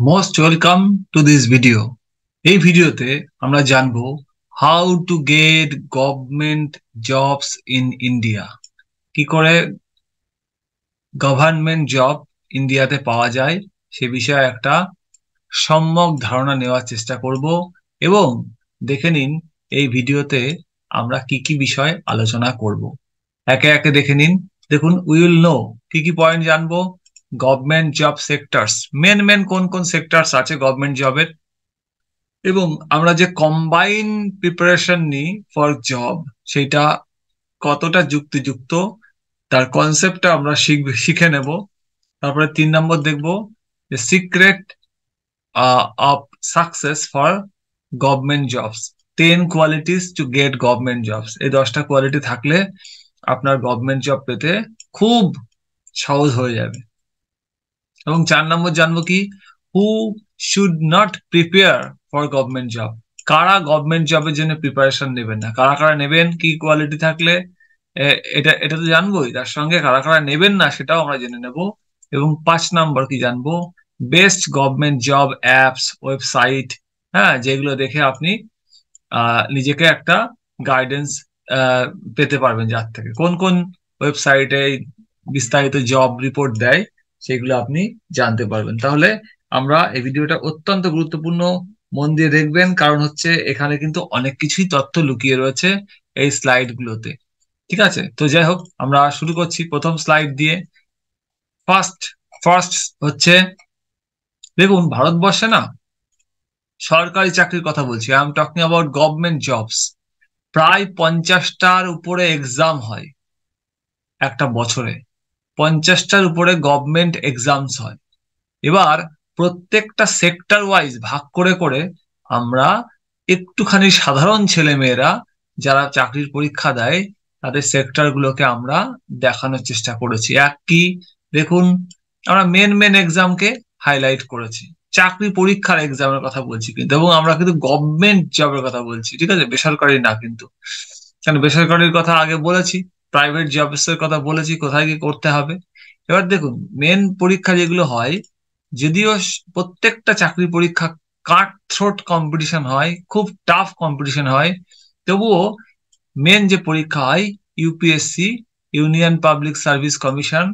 Most welcome to this video. এই ভিডিওতে আমরা জানবো how to gate government jobs in India. কি করে গভর্নমেন্ট জব ইন্ডিয়াতে পাওয়া যায় সে বিষয়ে একটা সম্যক ধারণা নেওয়ার চেষ্টা করব। এবং দেখে নিন এই ভিডিওতে আমরা কি কি বিষয় আলোচনা করব। একে একে দেখে নিন। দেখুন, উইল নো কি কি পয়েন্ট জানবো। Government job sectors, main main কোন কোন সেক্টরস আছে গভর্নমেন্ট জবের, এবং আমরা যে কম্বাইন প্রিপারেশন নিই ফর জব সেটা কতটা যুক্তিযুক্ত, তার কনসেপ্টটা আমরা শিখে নেব। তারপরে 3 নম্বর দেখব যে secret of success for government jobs, 10 qualities to get government jobs. এই 10টা কোয়ালিটি থাকলে আপনার গভর্নমেন্ট জব পেতে খুব সহজ হয়ে যাবে। এবং 4 নম্বর জানবো কি, হু should not prepare for government job. কারা গভর্নমেন্ট জবের জন্য প্রিপারেশন নেবেন না, কারা কারা নেবেন, কি কোয়ালিটি থাকলে এটা এটা তো জানবোই, তার সঙ্গে কারা কারা নেবেন না সেটাও আমরা জেনে নেব। এবং 5 নম্বর কি জানবো, best government job apps, website, হ্যাঁ, যেগুলো দেখে আপনি নিজেকে একটা গাইডেন্স পেতে পারবেন, যার থেকে কোন কোন ওয়েবসাইটে বিস্তারিত জব রিপোর্ট দেয় সেগুলো আপনি জানতে পারবেন। তাহলে আমরা এই ভিডিওটা অত্যন্ত গুরুত্বপূর্ণ, মন দিয়ে দেখবেন, কারণ হচ্ছে এখানে কিন্তু অনেক কিছুই তথ্য লুকিয়ে রয়েছে এই স্লাইড গুলোতে। ঠিক আছে, তো যাই হোক আমরা শুরু করছি প্রথম স্লাইড দিয়ে। ফার্স্ট ফার্স্ট হচ্ছে, দেখুন ভারতবর্ষে না সরকারি চাকরির কথা বলছি, I am talking about government jobs. প্রায় 50টার উপরে এক্সাম হয় একটা বছরে, 50টার উপরে গভর্নমেন্ট এক্সামস হয়। এবার প্রত্যেকটা সেক্টর ওয়াইজ ভাগ করে করে আমরা একটুখানি সাধারণ ছেলে মেয়েরা যারা চাকরির পরীক্ষা দেয় তাদের সেক্টর গুলোকে আমরা দেখানোর চেষ্টা করেছি। এক কি, দেখুন আমরা মেন মেন এক্সামকে হাইলাইট করেছি, চাকরি পরীক্ষার এক্সামের কথা বলছি কিন্তু, এবং আমরা কিন্তু গভর্নমেন্ট জবের কথা বলছি, ঠিক আছে, বেসরকারি না কিন্তু। কারণ বেসরকারির কথা আগে বলেছি, প্রাইভেট জবস এর কথা বলেছি, কোথায় কি করতে হবে। এবার দেখুন মেন পরীক্ষা যেগুলো হয়, যদিও প্রত্যেকটা চাকরি পরীক্ষা কাট থ্রোট কম্পিটিশন হয়, খুব টাফ কম্পিটিশন হয়, তবুও মেন যে পরীক্ষা হয় UPSC, union public service commission,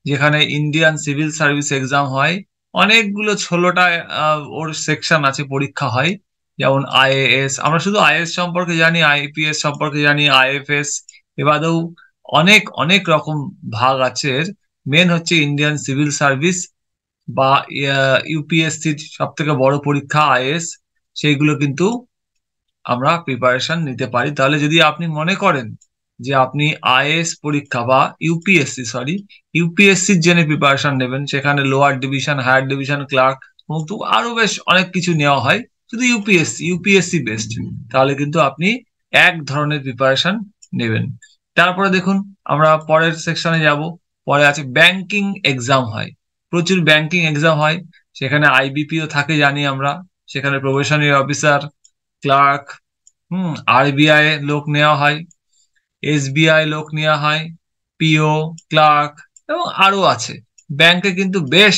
যেখানে ইন্ডিয়ান সিভিল সার্ভিস এক্সাম হয়, অনেকগুলো 16টা ওর সেকশন আছে, পরীক্ষা হয়। যেমন আইএএস, আমরা শুধু আইএএস সম্পর্কে জানি, আইপিএস সম্পর্কে জানি, আইএফএস, এবারেও অনেক অনেক রকম ভাগ আছে এর। মেন হচ্ছে ইন্ডিয়ান সিভিল সার্ভিস বা ইউপিএসসির সব থেকে বড় পরীক্ষা আইএএস, সেইগুলো কিন্তু আমরা প্রিপারেশন নিতে পারি। তাহলে যদি আপনি মনে করেন যে আপনি আইএএস পরীক্ষা বা ইউপিএসসির জন্য প্রিপারেশন নেবেন, সেখানে lower division, higher division clerk, কিন্তু আরো বেশ অনেক কিছু নেওয়া হয়, শুধু ইউপিএসসি বেস্ট, তাহলে কিন্তু আপনি এক ধরনের প্রিপারেশন নেবেন। তারপরে দেখুন আমরা পরের সেকশনে যাব। পরে আছে ব্যাংকিং এক্সাম হয়, প্রচুর ব্যাংকিং এক্সাম হয়, সেখানে আইবিপিও থাকে জানি আমরা, সেখানে প্রবেশনারি অফিসার, ক্লার্ক, আরবিআই লোক নেওয়া হয়, এসবিআই লোক নেওয়া হয়, পিও, ক্লার্ক, এবং আরো আছে। ব্যাংকে কিন্তু বেশ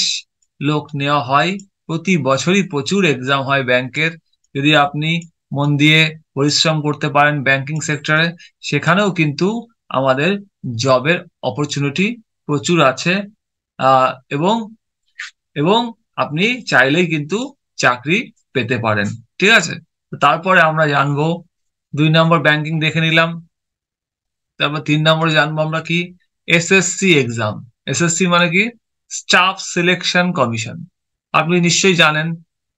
লোক নেওয়া হয়, প্রতি বছরই প্রচুর এক্সাম হয় ব্যাংকের। যদি আপনি মন দিয়ে পরিশ্রম করতে পারেন ব্যাংকিং সেক্টরে, সেখানেও কিন্তু আমাদের জবের অপরচুনিটি প্রচুর আছে। এবং এবং আপনি চাইলেই কিন্তু চাকরি পেতে পারেন। ঠিক আছে, তারপরে আমরা জানবো 2 নম্বর ব্যাংকিং দেখে নিলাম। তারপর 3 নম্বরে জানবো আমরা কি, এসএসসি এক্সাম। এসএসসি মানে কি, স্টাফ সিলেকশন কমিশন। আপনি নিশ্চয়ই জানেন,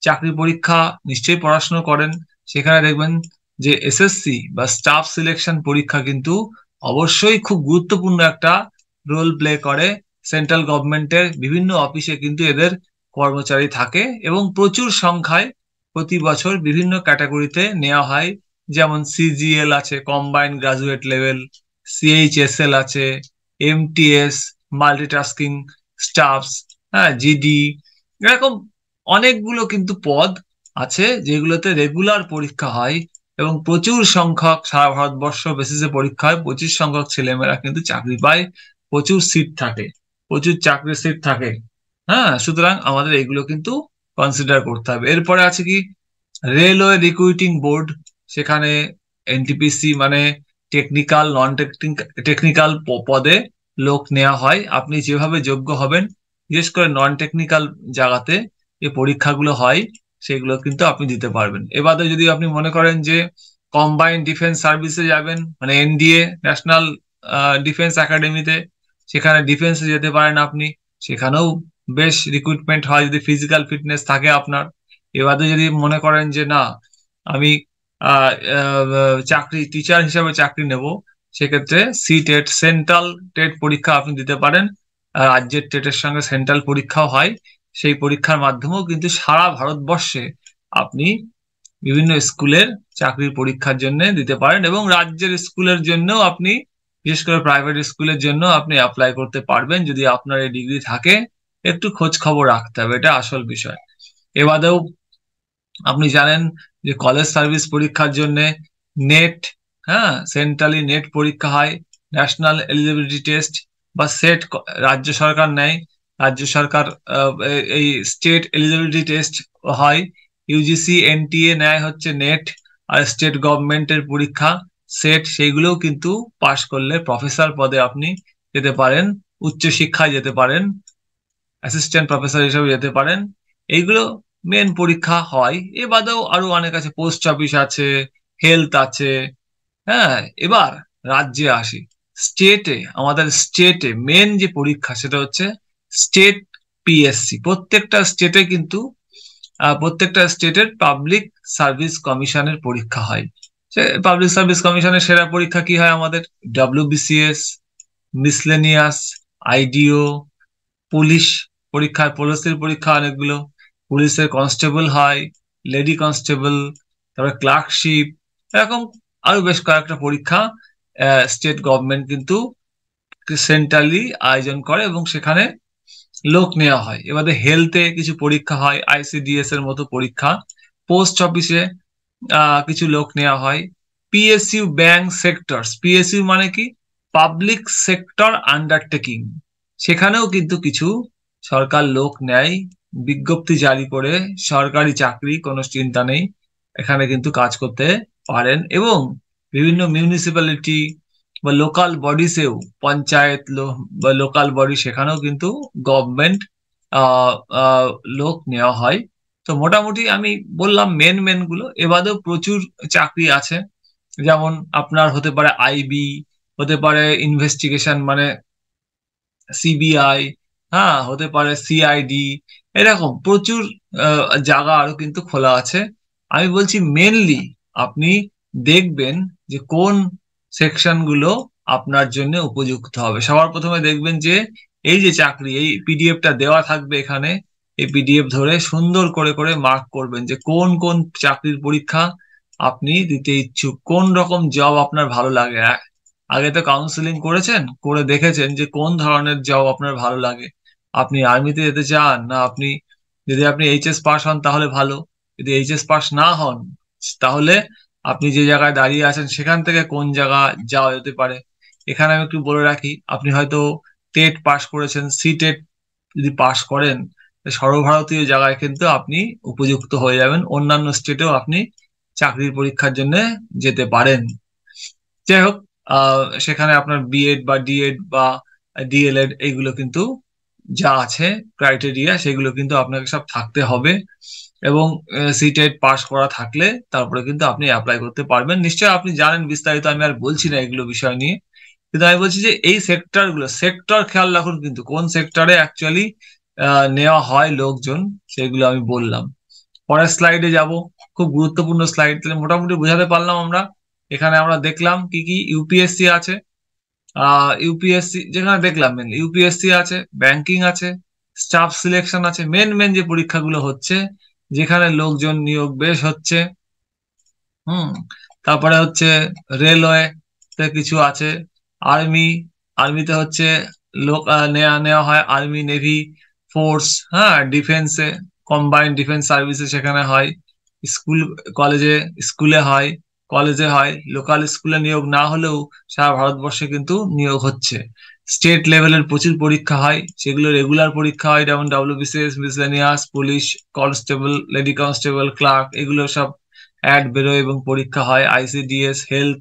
চাকরি পরীক্ষা নিশ্চয়ই পড়াশোনা করেন, সেখানে দেখবেন যে এসএসসি বা স্টাফ সিলেকশন পরীক্ষা কিন্তু অবশ্যই খুব গুরুত্বপূর্ণ একটা রোল প্লে করে। সেন্ট্রাল গভর্নমেন্টের বিভিন্ন অফিসে কিন্তু এদের কর্মচারী থাকে, এবং প্রচুর সংখ্যায় প্রতি বছর বিভিন্ন ক্যাটাগরিতে নেওয়া হয়। যেমন সিজিএল আছে, কম্বাইন্ড গ্রাজুয়েট লেভেল, সিএইচএসএল আছে, এমটিএস, মাল্টিটাস্কিং স্টাফস, হ্যাঁ, জিডি, এরকম অনেকগুলো কিন্তু পদ আছে যেগুলোতে রেগুলার পরীক্ষা হয়, এবং প্রচুর সংখ্যক সারা ভারতবর্ষ বেসিসে পরীক্ষা হয়, প্রচুর সংখ্যক ছেলেমেয়েরা কিন্তু চাকরি পায়, প্রচুর সিট থাকে, প্রচুর চাকরির সিট থাকে। হ্যাঁ, সুতরাং আমাদের এগুলো কিন্তু কনসিডার করতে হবে। এরপরে আছে কি রেলওয়ে রিক্রুটিং বোর্ড, সেখানে এনটিপিসি মানে টেকনিক্যাল নন টেকনিক্যাল পদে লোক নেওয়া হয়। আপনি যেভাবে যোগ্য হবেন, বিশেষ করে নন টেকনিক্যাল জায়গাতে যে পরীক্ষাগুলো হয় সেগুলো কিন্তু আপনি দিতে পারবেন। এবারে যদি আপনি মনে করেন যে কম্বাইন্ড ডিফেন্স সার্ভিসে যাবেন, মানে এনডিএ, ন্যাশনাল ডিফেন্স একাডেমিতে, সেখানে ডিফেন্সে যেতে পারেন আপনি, সেখানেও বেশ রিক্রুটমেন্ট হয় যদি ফিজিক্যাল ফিটনেস থাকে আপনার। এবারে যদি মনে করেন যে না, আমি চাকরি টিচার হিসাবে চাকরি নেব, সেক্ষেত্রে সি টেট, সেন্ট্রাল টেট পরীক্ষা আপনি দিতে পারেন। রাজ্যের টেটের সঙ্গে সেন্ট্রাল পরীক্ষাও হয়, সেই পরীক্ষার মাধ্যমেও কিন্তু সারা ভারতবর্ষে আপনি বিভিন্ন স্কুলের চাকরির পরীক্ষার জন্য দিতে পারেন, এবং রাজ্যের স্কুলের জন্য আপনি, বিশেষ করে প্রাইভেট স্কুলের জন্য আপনি অ্যাপ্লাই করতে পারবেন যদি আপনার এই ডিগ্রি থাকে। একটু খোঁজ খবর রাখতে হবে, এটা আসল বিষয়। এবারেও আপনি জানেন যে কলেজ সার্ভিস পরীক্ষার জন্য নেট, হ্যাঁ, সেন্ট্রালি নেট পরীক্ষা হয়, ন্যাশনাল এলিজিবিলিটি টেস্ট বা সেট রাজ্য সরকার নেয়। রাজ্য সরকার এই স্টেট এলিজিবিলিটি টেস্ট হয়। ইউজিসি এনটিএ নেয় হচ্ছে নেট, আর স্টেট গভর্নমেন্টের পরীক্ষা সেট, সেইগুলোও কিন্তু পাশ করলে প্রফেসর পদে আপনি যেতে পারেন, উচ্চশিক্ষায় যেতে পারেন, অ্যাসিস্ট্যান্ট প্রফেসর হিসেবে যেতে পারেন। এইগুলো মেন পরীক্ষা হয়। এ বাদেও আরো অনেক আছে, পোস্ট অফিস আছে, হেলথ আছে। হ্যাঁ, এবার রাজ্যে আসি। স্টেটে, আমাদের স্টেটে মেন যে পরীক্ষা সেটা হচ্ছে স্টেট পিএসসি। প্রত্যেকটা স্টেটে কিন্তু প্রত্যেকটা স্টেটের পাবলিক সার্ভিস কমিশনের পরীক্ষা হয়। সে পাবলিক সার্ভিস কমিশনের সেরা পরীক্ষা কি হয় আমাদের? ডব্লিউবিসিএস, মিসলেনিয়াস, আইডিও, পুলিশ পরীক্ষা, পুলিশের পরীক্ষা অনেকগুলো, পুলিশের কনস্টেবল হয়, লেডি কনস্টেবল, তারপরে ক্লার্কশিপ, এরকম আরো বেশ কয়েকটা পরীক্ষা স্টেট গভর্নমেন্ট কিন্তু সেন্ট্রালি আয়োজন করে এবং সেখানে লোক নেওয়া হয়। এবারে হেলথে কিছু পরীক্ষা হয়, আইসিডিএস এর মতো পরীক্ষা। পোস্ট অফিসে কিছু লোক নেওয়া হয়। পিএসইউ ব্যাংক সেক্টরস, পিএসইউ মানে কি পাবলিক সেক্টর আন্ডারটেকিং, সেখানেও কিন্তু কিছু সরকার লোক নেয় বিজ্ঞপ্তি জারি করে। সরকারি চাকরি, কোনো চিন্তা নেই, এখানে কিন্তু কাজ করতে পারেন। এবং বিভিন্ন মিউনিসিপ্যালিটি বা লোকাল বডিসেও, পঞ্চায়েত বা লোকাল বডি, সেখানেও কিন্তু গভর্নমেন্ট লোক নেওয়া হয়। তো মোটামুটি আমি বললাম মেন মেন গুলো। এবারেও প্রচুর চাকরি আছে, যেমন আপনার হতে পারে আইবি, হতে পারে ইনভেস্টিগেশন মানে সিবিআই, হ্যাঁ, হতে পারে সিআইডি, এরকম প্রচুর জায়গা আরো কিন্তু খোলা আছে। আমি বলছি মেনলি আপনি দেখবেন যে কোন সেকশন গুলো আপনার জন্য উপযুক্ত হবে। সবার প্রথমে দেখবেন যে এই যে চাকরি, এই পিডিএফটা দেওয়া থাকবে এখানে, এই পিডিএফ ধরে সুন্দর করে করে মার্ক করবেন যে কোন কোন চাকরির পরীক্ষা আপনি দিতে ইচ্ছুক, কোন রকম জব আপনার ভালো লাগে। আগে তো কাউন্সিলিং করেছেন, করে দেখেছেন যে কোন ধরনের জব আপনার ভালো লাগে। আপনি আর্মিতে যেতে চান না, আপনি যদি আপনি এইচএস পাস হন তাহলে ভালো, যদি এইচএস পাস না হন তাহলে আপনি যে জায়গায় দাঁড়িয়ে আছেন সেখান থেকে কোন জায়গা যাওয়া যেতে পারে। এখানে আমি একটু বলে রাখি, আপনি হয়তো টেট পাস করেছেন, সি টেট যদি পাস করেন, সর্বভারতীয় জায়গায় কিন্তু আপনি উপযুক্ত হয়ে যাবেন, অন্যান্য স্টেটেও আপনি চাকরির পরীক্ষার জন্য যেতে পারেন। যাই হোক, সেখানে আপনার বিএড বা ডিএড বা ডিএলএড এইগুলো কিন্তু যা আছে ক্রাইটেরিয়া, সেগুলো কিন্তু আপনাকে সব থাকতে হবে, এবং সিটেট পাস করা থাকলে তারপরে কিন্তু আপনি অ্যাপ্লাই করতে পারবেন। নিশ্চয়ই আপনি জানেন বিস্তারিত, আমি আর বলছি না এগুলো বিষয় নিয়ে। কিন্তু আমি বলছি যে এই সেক্টর গুলো, সেক্টর খেয়াল রাখুন কিন্তু কোন সেক্টরে অ্যাকচুয়ালি নেওয়া হয় লোকজন, সেগুলো আমি বললাম। পরের স্লাইডে যাব, খুব গুরুত্বপূর্ণ স্লাইড। তাহলে মোটামুটি বোঝাতে পারলাম আমরা। এখানে আমরা দেখলাম কি কি ইউপিএসসি আছে, ইউপিএসসি যেখানে দেখলাম মেন ইউপিএসসি আছে, ব্যাংকিং আছে, স্টাফ সিলেকশন আছে, মেন মেন যে পরীক্ষাগুলো হচ্ছে, যেখানে লোকজন নিয়োগ বেশ হচ্ছে। হুম, তারপরে হচ্ছে রেলওয়ে তে কিছু আছে, আর্মি, আর্মিতে হচ্ছে লোক নেওয়া নেওয়া হয়, আর্মি, নেভি, ফোর্স, হ্যাঁ, ডিফেন্সে, কম্বাইন্ড ডিফেন্স সার্ভিসে সেখানে হয়, স্কুল কলেজে, স্কুলে হয়, কলেজে হয়, লোকাল স্কুলে নিয়োগ না হলেও সারা ভারতবর্ষে কিন্তু নিয়োগ হচ্ছে। স্টেট লেভেলের প্রচুর পরীক্ষা হয়, সেগুলো রেগুলার পরীক্ষা হয়, যেমন WBCS, miscellaneous, police, constable, lady constable, clerk, এগুলো সব অ্যাড বেরোয় এবং পরীক্ষা হয়। আইসিডিএস, হেলথ,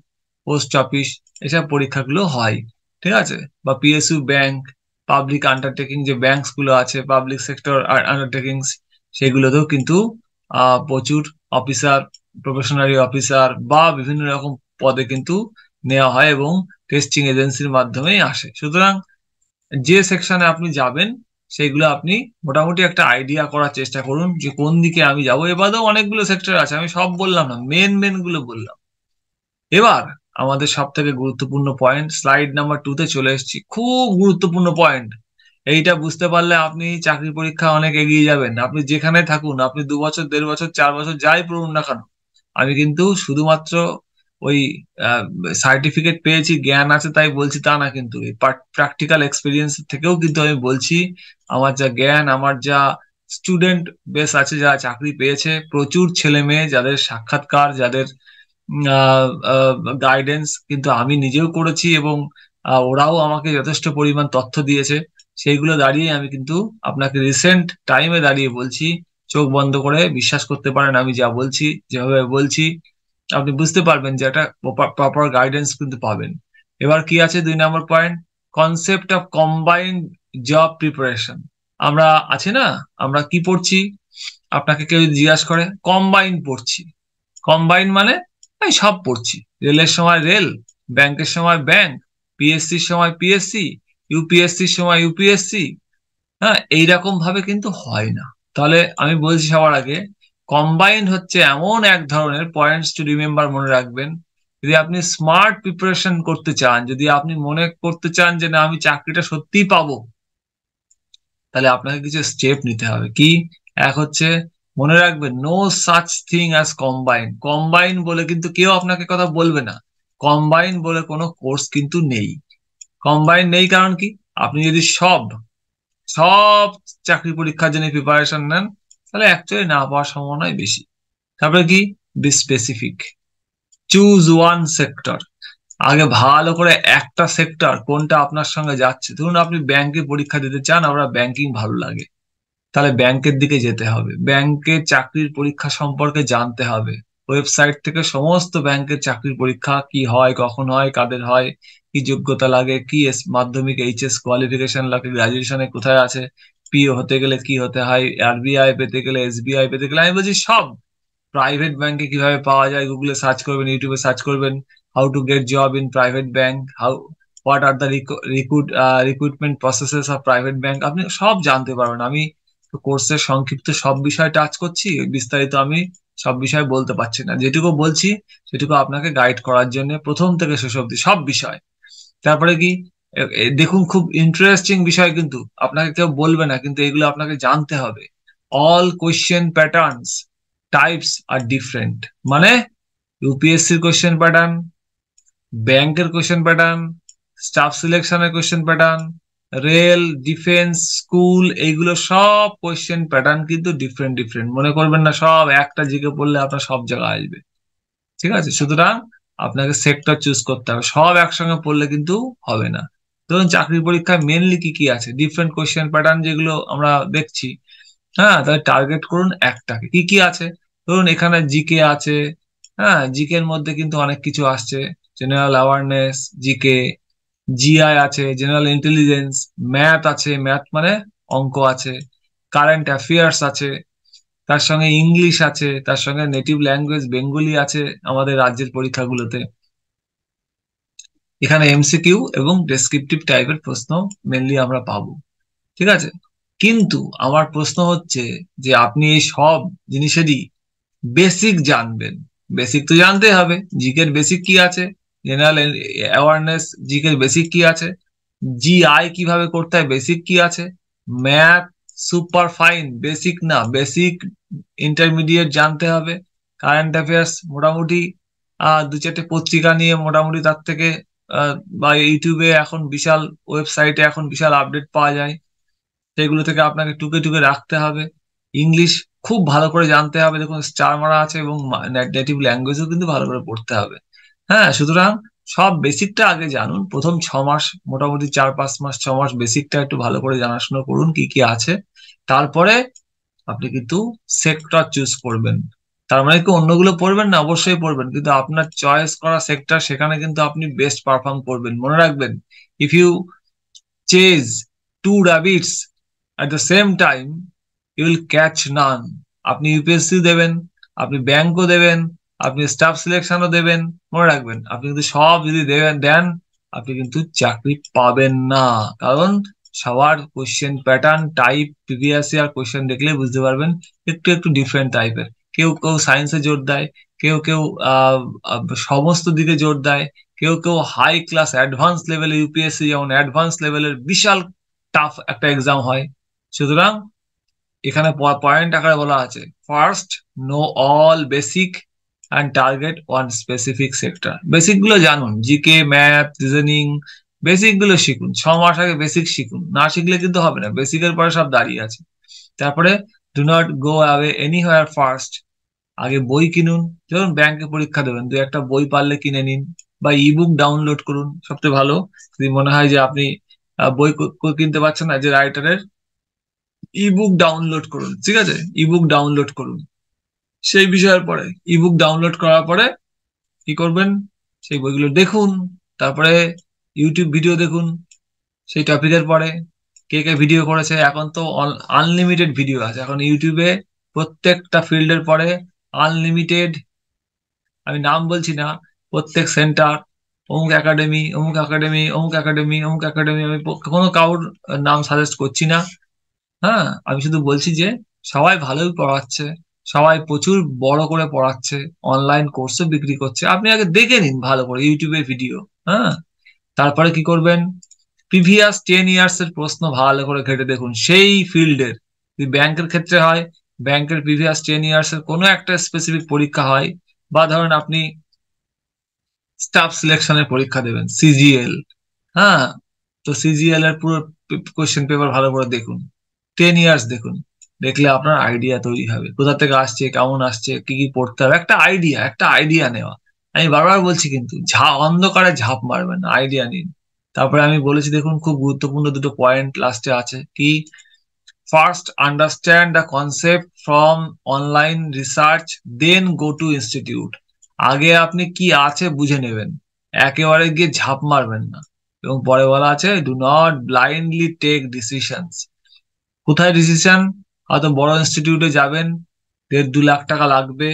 পোস্ট অফিস, এসব পরীক্ষাগুলো হয়, ঠিক আছে। বা পিএসইউ ব্যাংক, পাবলিক আন্ডারটেকিং, যে ব্যাংকস গুলো আছে, পাবলিক সেক্টর আন্ডারটেকিংস, সেগুলোতেও কিন্তু প্রচুর অফিসার, প্রফেশনারি অফিসার বা বিভিন্ন রকম পদে কিন্তু নেওয়া হয় এবং টেস্টিং এজেন্সির মাধ্যমেই আসে। সুতরাং যে সেকশনে আপনি যাবেন সেইগুলো আপনি মোটামুটি একটা আইডিয়া করার চেষ্টা করুন যে কোন দিকে আমি যাব। এবারেও অনেকগুলো সেক্টর আছে, আমি সব বললাম না, মেন মেন গুলো বললাম। এবার আমাদের সব থেকে গুরুত্বপূর্ণ পয়েন্ট, স্লাইড নাম্বার 2 তে চলে এসেছি। খুব গুরুত্বপূর্ণ পয়েন্ট, এইটা বুঝতে পারলে আপনি চাকরি পরীক্ষা অনেক এগিয়ে যাবেন। আপনি যেখানে থাকুন, আপনি 2 বছর, 1.5 বছর, 4 বছর যাই পড়ুন না কেন, আমি কিন্তু শুধুমাত্র ওই সার্টিফিকেট পেয়েছি, জ্ঞান আছে তাই বলছি তা না, কিন্তু এই প্র্যাকটিক্যাল এক্সপিরিয়েন্স থেকেও কিন্তু আমি বলছি। আমার যা জ্ঞান, আমার যা স্টুডেন্ট বেস আছে, যারা চাকরি পেয়েছে, প্রচুর ছেলে মেয়ে যাদের সাক্ষাৎকার, যাদের গাইডেন্স কিন্তু আমি নিজেও করেছি এবং ওরাও আমাকে যথেষ্ট পরিমাণ তথ্য দিয়েছে। সেইগুলো দাঁড়িয়ে আমি কিন্তু আপনাকে রিসেন্ট টাইমে দাঁড়িয়ে বলছি, চোখ বন্ধ করে বিশ্বাস করতে পারেন আমি যা বলছি, যেভাবে বলছি আপনি বুঝতে পারবেন যে একটা প্রপার গাইডেন্স কিন্তু পাবেন। এবার কি আছে 2 নম্বর point, concept of combined job preparation. আমরা আছি না, আমরা কি পড়ছি, আপনাকে কেউ জিজ্ঞাসা করে কম্বাইন পড়ছি, কম্বাইন মানে এই সব পড়ছি, রেলের সময় রেল, ব্যাংকের সময় ব্যাংক, পিএসসির সময় পিএসসি, ইউপিএসসির সময় ইউপিএসসি। হ্যাঁ, এইরকম ভাবে কিন্তু হয় না। তাহলে আমি বলছি সবার আগে, কম্বাইন্ড হচ্ছে এমন এক ধরনের, পয়েন্টস টু রিমেম্বার মনে রাখবেন, যদি আপনি স্মার্ট প্রিপারেশন করতে চান, যদি আপনি মনে করতে চান যে না আমি চাকরিটা সত্যিই পাবো, তাহলে আপনাকে কিছু স্টেপ নিতে হবে। কি? এক হচ্ছে, মনে রাখবেন no such thing as combine. Combine বলে কিন্তু কেউ আপনাকে কথা বলবে না, কম্বাইন বলে কোনো কোর্স কিন্তু নেই। কম্বাইন নেই কারণ কি, আপনি যদি সব সব চাকরি পরীক্ষার জন্য প্রিপারেশন নেন, তাহলে অ্যাকচুয়ালি না পাওয়ার সম্ভাবনাই বেশি। তারপরে কি, B specific, choose one sector. আগে ভালো করে একটা সেক্টর কোনটা আপনার সঙ্গে যাচ্ছে, ধরুন আপনি ব্যাংকে পরীক্ষা দিতে চান, আমরা ব্যাংকিং ভালো লাগে, তাহলে ব্যাংকের দিকে যেতে হবে, ব্যাংকের চাকরির পরীক্ষা সম্পর্কে জানতে হবে। ওয়েবসাইট থেকে সমস্ত ব্যাংকের চাকরির পরীক্ষা কি হয়, কখন হয়, কাদের হয়, কি যোগ্যতা লাগে, কি মাধ্যমিক এইচএস কোয়ালিফিকেশন লাগে, গ্রাজুয়েশনে কোথায় আছে, পিও হতে গেলে কি হতে হয়, আরবিআই পেতে গেলে, এসবিআই পেতে গেলে, আমি বলছি সব। প্রাইভেট ব্যাংকে কিভাবে পাওয়া যায়, গুগলে সার্চ করবেন, ইউটিউবে সার্চ করবেন, how to gate job in private bank, how, what are the recruitment processes of private bank, আপনি সব জানতে পারবেন। আমি কোর্সের সংক্ষিপ্ত সব বিষয় টাচ করছি, বিস্তারিত আমি সব বিষয় বলতে পারছি না, যেটুকু বলছি সেটুকু আপনাকে গাইড করার জন্য, প্রথম থেকে শেষ অব্দি সব বিষয়। তারপরে কি, দেখুন খুব ইন্টারেস্টিং বিষয়, কিন্তু আপনাকে কেউ বলবে না, কিন্তু এগুলো আপনাকে জানতে হবে। অল কোয়েশ্চেন প্যাটার্নস টাইপস আর ডিফারেন্ট, মানে ইউপিএসসির কোয়েশ্চেন প্যাটার্ন, ব্যাংকের কোয়েশ্চেন প্যাটার্ন, স্টাফ সিলেকশনের question pattern, rail, defence, school, এইগুলো সব কোয়েশ্চেন প্যাটার্ন কিন্তু ডিফারেন্ট ডিফারেন্ট। মনে করবেন না সব একটা জিকে পড়লে আপনার সব জায়গায় আসবে, ঠিক আছে। সুতরাং আপনাকে সেক্টর চুজ করতে হবে, সব একসঙ্গে পড়লে কিন্তু হবে না। ধরুন চাকরি পরীক্ষায় মেনলি কি কি আছে, ডিফারেন্ট কোয়েশ্চেন প্যাটার্ন যেগুলো আমরা দেখছি, হ্যাঁ, তাহলে টার্গেট করুন একটাকে। কি কি আছে, ধরুন এখানে জিকে আছে, হ্যাঁ, জিকে এর মধ্যে কিন্তু অনেক কিছু আসছে, জেনারেল অ্যাওয়ারনেস, জিকে, জিআই আছে, জেনারেল ইন্টেলিজেন্স, ম্যাথ আছে, ম্যাথ মানে অঙ্ক আছে, কারেন্ট অ্যাফেয়ার্স আছে, তার সঙ্গে ইংলিশ আছে, তার সঙ্গে নেটিভ ল্যাঙ্গুয়েজ বেঙ্গলি আছে আমাদের রাজ্যের পরীক্ষাগুলোতে। এখানে এমসিকিউ এবং ডেসক্রিপটিভ টাইপের প্রশ্ন মেনলি আমরা পাবো, ঠিক আছে। কিন্তু আমার প্রশ্ন হচ্ছে যে আপনি এই সব জিনিসেরই বেসিক জানবেন। বেসিক তো জানতে হবে, জিকের বেসিক কি আছে, জেনারেল অ্যাওয়ারনেস, জিকের বেসিক কি আছে, জিআই কিভাবে করতে হয়, বেসিক কি আছে, ম্যাথ সুপার ফাইন, বেসিক না, বেসিক ইন্টারমিডিয়েট জানতে হবে, কারেন্ট অ্যাফেয়ার্স মোটামুটি 2-4টে পত্রিকা নিয়ে মোটামুটি তার থেকে বা ইউটিউবে এখন বিশাল, ওয়েবসাইটে এখন বিশাল আপডেট পাওয়া যায়, সেগুলো থেকে আপনাকে টুকে টুকে রাখতে হবে। ইংলিশ খুব ভালো করে জানতে হবে, দেখুন স্টার মারা আছে, এবং নেটিভ ল্যাঙ্গুয়েজও কিন্তু ভালো করে পড়তে হবে। হ্যাঁ, সুতরাং সব বেসিকটা আগে জানুন, প্রথম 6 মাস, মোটামুটি 4-5 মাস, 6 মাস বেসিকটা একটু ভালো করে জানাশোনা করুন কি কি আছে। তারপরে আপনি কিন্তু সেক্টর চুজ করবেন। তার মানে কি অন্যগুলো পড়বেন না? অবশ্যই পড়বেন, কিন্তু আপনার চয়েস করা সেক্টর, সেখানে কিন্তু আপনি বেস্ট পারফর্ম করবেন। মনে রাখবেন, if you chase two rabbits at the same time, you will catch none. আপনি ইউপিএসসি দেবেন, আপনি ব্যাংকও দেবেন, আপনি স্টাফ সিলেকশনও দেবেন, মনে রাখবেন আপনি কিন্তু সব যদি দেন, আপনি কিন্তু চাকরি পাবেন না। কারণ সবার question pattern type, previous year question দেখলে বুঝতে পারবেন একটু একটু ডিফারেন্ট টাইপের। কেউ কেউ সায়েন্সে জোর দেয়, কেউ কেউ আহ আহ, সমস্ত দিকে জোর দেয়, কেউ কেউ হাই ক্লাস অ্যাডভান্স লেভেলের, ইউপিএসসি যেমন অ্যাডভান্স লেভেলের বিশাল টাফ একটা এক্সাম হয়। সুতরাং এখানে পয়েন্ট আকারে বলা আছে, first no all basic and target one specific sector. Basic গুলো জানুন, জিকে, ম্যাথ, রিজনিং, বেসিক গুলো শিখুন। 6 মাস আগে বেসিক শিখুন, না শিখলে কিন্তু হবে না, বেসিকের পরে সব দাঁড়িয়ে আছে। তারপরে do not go away anywhere first. আগে বই কিনুন, যখন ব্যাংকে পরীক্ষা দেবেন 2-1টা বই পারলে কিনে নিন, বা ইবুক ডাউনলোড করুন সবচেয়ে ভালো। যদি মনে হয় যে আপনি বই কিনতে পারছেন না, যে রাইটারের ইবুক ডাউনলোড করুন, ঠিক আছে, ইবুক ডাউনলোড করুন। সেই বিষয়ের পরে ইবুক ডাউনলোড করার পরে কি করবেন, সেই বইগুলো দেখুন। তারপরে ইউটিউব ভিডিও দেখুন সেই টপিকের পরে, কে কে ভিডিও করেছে। এখন তো আনলিমিটেড ভিডিও আছে এখন ইউটিউবে, প্রত্যেকটা ফিল্ডের পরে আনলিমিটেড। আমি নাম বলছি না, প্রত্যেক সেন্টার, অমুক একাডেমি, অমুক একাডেমি, অমুক একাডেমি, অমুক একাডেমি, আমি কোনো কারোর নাম সাজেস্ট করছি না। হ্যাঁ, আমি শুধু বলছি যে সবাই ভালোই পড়াচ্ছে, সবাই প্রচুর বড় করে পড়াচ্ছে, অনলাইন কোর্সও বিক্রি করছে। আপনি আগে দেখে নিন ভালো করে ইউটিউবে ভিডিও। হ্যাঁ, তারপরে কি করবেন, প্রিভিয়াস 10 ইয়ার্স এর প্রশ্ন ভালো করে ঘেটে দেখুন সেই ফিল্ডের। যদি ব্যাংকের ক্ষেত্রে হয়, ব্যাংকের প্রিভিয়াস 10 ইয়ার্স এর কোনো একটা স্পেসিফিক পরীক্ষা হয়, বা ধরেন আপনি স্টাফ সিলেকশনের পরীক্ষা দেবেন, সিজিএল। হ্যাঁ, তো সিজিএল এর পুরো কোশ্চেন পেপার ভালো করে দেখুন, 10 ইয়ার্স দেখুন। দেখলে আপনার আইডিয়া তৈরি হবে কোথা থেকে আসছে, কেমন আসছে, কি কি পড়তে হবে, একটা আইডিয়া নেওয়া। আমি বারবার বলছি, কিন্তু অন্ধকারে ঝাঁপ মারবেন না, আইডিয়া নিন। তারপরে আমি বলেছি দেখুন, খুব গুরুত্বপূর্ণ দুটো পয়েন্ট লাস্টে আছে কি, first understand the concept from online research, then go to institute. আগে আপনি কি আছে বুঝে নেবেন, একেবারে গিয়ে ঝাঁপ মারবেন না। এবং পরে বলা আছে, do not blindly take decisions. কোথায় ডিসিশন, হয়তো বড় ইনস্টিটিউটে যাবেন, 1.5-2 লাখ টাকা লাগবে,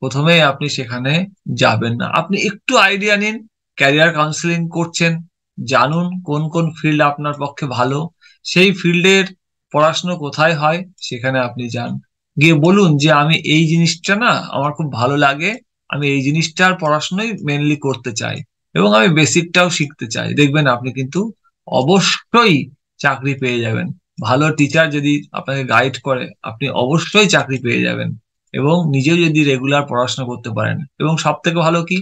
প্রথমেই আপনি সেখানে যাবেন না। আপনি একটু আইডিয়া নিন, ক্যারিয়ার কাউন্সিলিং করছেন, জানুন কোন কোন ফিল্ড আপনার পক্ষে ভালো, সেই ফিল্ডের পড়াশোনা কোথায় হয় সেখানে আপনি যান, গিয়ে বলুন যে আমি এই জিনিসটা না আমার খুব ভালো লাগে, আমি এই জিনিসটার পড়াশোনাই মেনলি করতে চাই, এবং আমি বেসিকটাও শিখতে চাই। দেখবেন আপনি কিন্তু অবশ্যই চাকরি পেয়ে যাবেন। ভালো টিচার যদি আপনাকে গাইড করে, আপনি অবশ্যই চাকরি পেয়ে যাবেন। এবং নিজেও যদি রেগুলার পড়াশোনা করতে পারেন, এবং সব থেকে ভালো কি,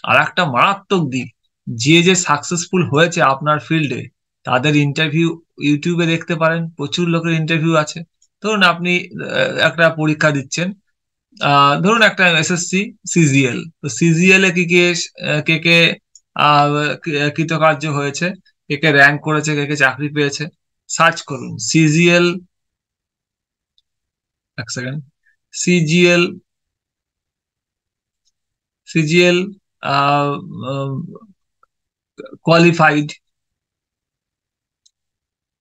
আর একটা মারাত্মক দিক, যে যে সাকসেসফুল হয়েছে আপনার ফিল্ডে, তাদের ইন্টারভিউ ইউটিউবে দেখতে পারেন, প্রচুর লোকের ইন্টারভিউ আছে। ধরুন আপনি একটা পরীক্ষা দিচ্ছেন, ধরুন একটা এসএসসি সিজিএল, তো সিজিএল এ কি কে কে কে আহ, কৃতকার্য হয়েছে, কে কে র্যাঙ্ক করেছে, কে কে চাকরি পেয়েছে, সার্চ করুন সিজিএল। এক second, CGL, CGL qualified,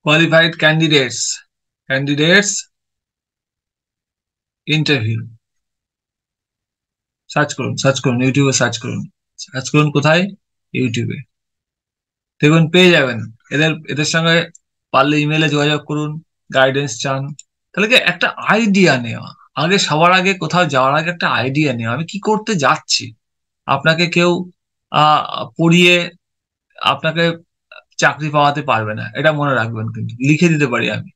qualified candidates interview. Search করুন ইউটিউবে, সার্চ করুন কোথায়, ইউটিউবে দেখুন পেয়ে যাবেন। এদের এদের সঙ্গে পারলে ইমেলে যোগাযোগ করুন, গাইডেন্স চান। তাহলে কি একটা আইডিয়া নেওয়া, আগে সবার আগে কোথাও যাওয়ার আগে একটা আইডিয়া নেওয়া, আমি কি করতে যাচ্ছি। আপনাকে কেউ আহ পড়িয়ে আপনাকে চাকরি পাওয়াতে পারবে না, এটা মনে রাখবেন, কিন্তু লিখে দিতে পারি আমি।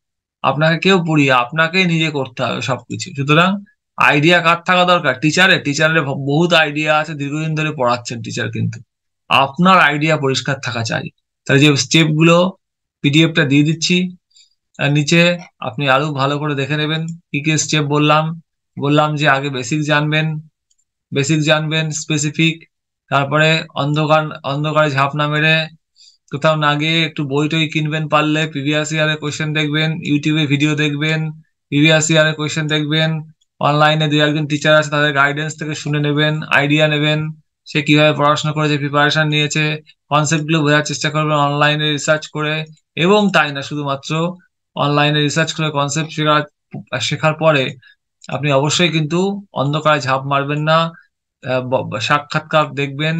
আপনাকে কেউ পড়িয়ে, আপনাকেই নিজে করতে হবে সবকিছু। সুতরাং আইডিয়া কার থাকা দরকার, টিচারের বহুত আইডিয়া আছে, দীর্ঘদিন ধরে পড়াচ্ছেন টিচার, কিন্তু আপনার আইডিয়া পরিষ্কার থাকা চাই। তাহলে যে স্টেপ গুলো পিডিএফটা দিয়ে দিচ্ছি, আর নিচে আপনি আরো ভালো করে দেখে নেবেন কি কি স্টেপ বললাম। বললাম যে আগে বেসিক জানবেন স্পেসিফিক, তারপরে অন্ধকার অন্ধকারে ঝাঁপ না মেরে কোথাও না গিয়ে একটু বই টই কিনবেন, পারলে প্রিভিয়াস ইয়ারের কোয়েশ্চেন দেখবেন, ইউটিউবে ভিডিও দেখবেন, প্রিভিয়াস ইয়ারের কোয়েশ্চেন দেখবেন, অনলাইনে দু একজন টিচার আছে তাদের গাইডেন্স থেকে শুনে নেবেন, আইডিয়া নেবেন সে কিভাবে পড়াশোনা করেছে, প্রিপারেশন নিয়েছে, কনসেপ্ট গুলো বোঝার চেষ্টা করবেন অনলাইনে রিসার্চ করে। এবং তাই না শুধুমাত্র অনলাইনে রিসার্চ করে কনসেপ্ট শেখার পরে আপনি অবশ্যই কিন্তু অন্ধকারে ঝাঁপ মারবেন না, সাক্ষাৎকার দেখবেন।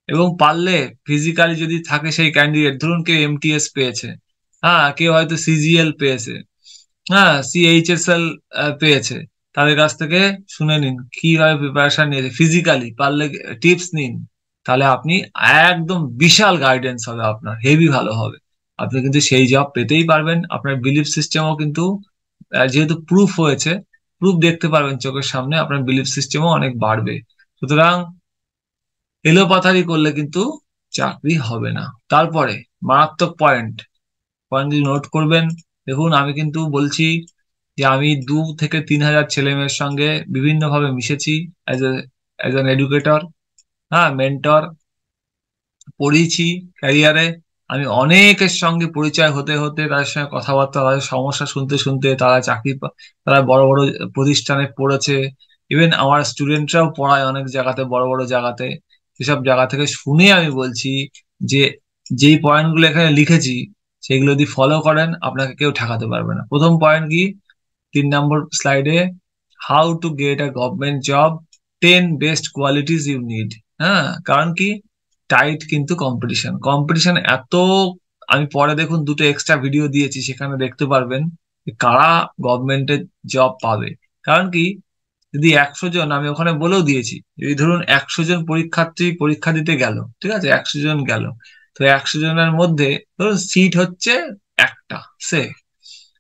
এবং পারলে ফিজিক্যালি যদি থাকে সেই ক্যান্ডিডেট, ধরুন কেউ এমটিএস পেয়েছে, হ্যাঁ কেউ হয়তো সিজিএল পেয়েছে, হ্যাঁ সিএইচএসএল পেয়েছে, তাদের কাছ থেকে শুনে নিন কিভাবে প্রিপারেশন নিয়েছে, ফিজিক্যালি পারলে টিপস নিন। তাহলে আপনি একদম বিশাল গাইডেন্স হবে, আপনার হেভি ভালো হবে, আপনি কিন্তু সেই জব পেতেই পারবেন। আপনার বিলিফ সিস্টেমও কিন্তু যেহেতু প্রুফ হয়েছে, প্রুফ দেখতে পারবেন চোখের সামনে, আপনার বিলিফ সিস্টেমও অনেক বাড়বে। সুতরাং এলোপাথারি করলে কিন্তু চাকরি হবে না। তারপরে মারাত্মক পয়েন্ট পয়েন্ট নোট করবেন। দেখুন আমি কিন্তু বলছি যে আমি 2 থেকে 3 হাজার ছেলে মেয়ের সঙ্গে বিভিন্ন ভাবে মিশেছি, অ্যাজ অ্যান এডুকেটর, হ্যাঁ মেন্টর, পড়িয়েছি ক্যারিয়ারে। আমি অনেকের সঙ্গে পরিচয় হতে হতে, তাদের সঙ্গে কথাবার্তা, তাদের সমস্যা শুনতে শুনতে তারা তারা বড় বড় প্রতিষ্ঠানে পড়েছে। ইভেন আমার স্টুডেন্টরাও পড়ায় অনেক জায়গাতে, বড় বড় জায়গাতে। সেসব জায়গা থেকে শুনে আমি বলছি যে যেই পয়েন্টগুলো এখানে লিখেছি সেগুলো যদি ফলো করেন আপনাকে কেউ ঠেকাতে পারবে না। প্রথম পয়েন্ট কি, 3 নম্বর স্লাইডে, how to get a government job, 10 best qualities you need. হ্যাঁ, কারণ কি, টাইট কিন্তু কম্পিটিশন, কম্পিটিশন এত। আমি পরে দেখুন 2টো এক্সট্রা ভিডিও দিয়েছি, সেখানে দেখতে পারবেন যে কারা গভর্নমেন্টের জব পাবে। কারণ কি, যদি 100 জন, আমি ওখানে বলেও দিয়েছি, যদি ধরুন 100 জন পরীক্ষার্থী পরীক্ষা দিতে গেল, ঠিক আছে 100 জন গেল, তো 100 জনের মধ্যে ধরুন সিট হচ্ছে একটা, সে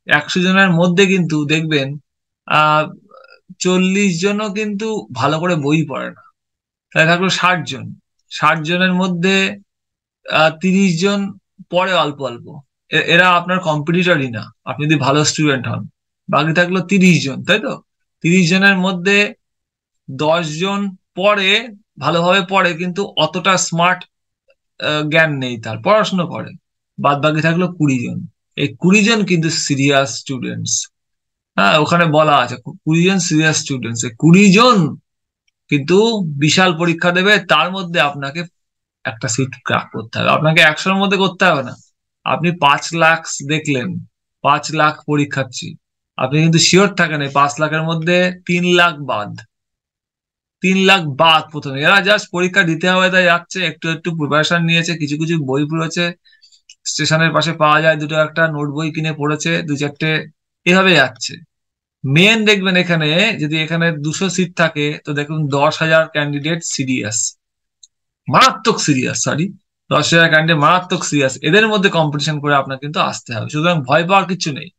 100 জনের মধ্যে কিন্তু দেখবেন 40 জনও কিন্তু ভালো করে বই পড়ে না। তাহলে থাকলো 60 জন, 60 জনের মধ্যে 30 জন পড়ে অল্প অল্প, এরা আপনার কম্পিটিটরই না, আপনি যদি ভালো স্টুডেন্ট হন। বাকি থাকলো 30 জন, তাই তো? 30 জনের মধ্যে 10 জন পড়ে, ভালোভাবে পড়ে, কিন্তু অতটা স্মার্ট জ্ঞান নেই, তার পড়াশোনা করে। বাদ বাকি থাকলো 20 জন। এই 20 জন কিন্তু সিরিয়াস স্টুডেন্টস। হ্যাঁ, ওখানে বলা আছে 20 জন সিরিয়াস স্টুডেন্টস, এই 20 জন কিন্তু বিশাল পরীক্ষা দেবে, তার মধ্যে আপনাকে একটা সিট ক্র্যাক করতে হবে। আপনাকে 100-র মধ্যে করতে হবে না। আপনি 5 লাখ দেখলেন, 5 লাখ পরীক্ষার্থী, আপনি কিন্তু শিওর থাকেন এই 5 লাখের মধ্যে 3 লাখ বাদ, 3 লাখ বাদ। প্রথমে এরা জাস্ট পরীক্ষা দিতে হবে তাই যাচ্ছে, একটু একটু প্রিপারেশন নিয়েছে, কিছু কিছু বই পড়েছে, স্টেশনের পাশে পাওয়া যায় দুটো একটা নোট বই কিনে পড়েছে 2-4টে, এভাবে যাচ্ছে। মেন দেখবেন এখানে, যদি এখানে 200 সিট থাকে তো দেখুন 10,000 ক্যান্ডিডেট সিরিয়াস, মারাত্মক সিরিয়াস, সরি, 10,000 ক্যান্ডিডেট মারাত্মক সিরিয়াস, এদের মধ্যে কম্পিটিশন করে আপনার কিন্তু আসতে হবে। সুতরাং ভয় পাওয়ার কিছু নেই।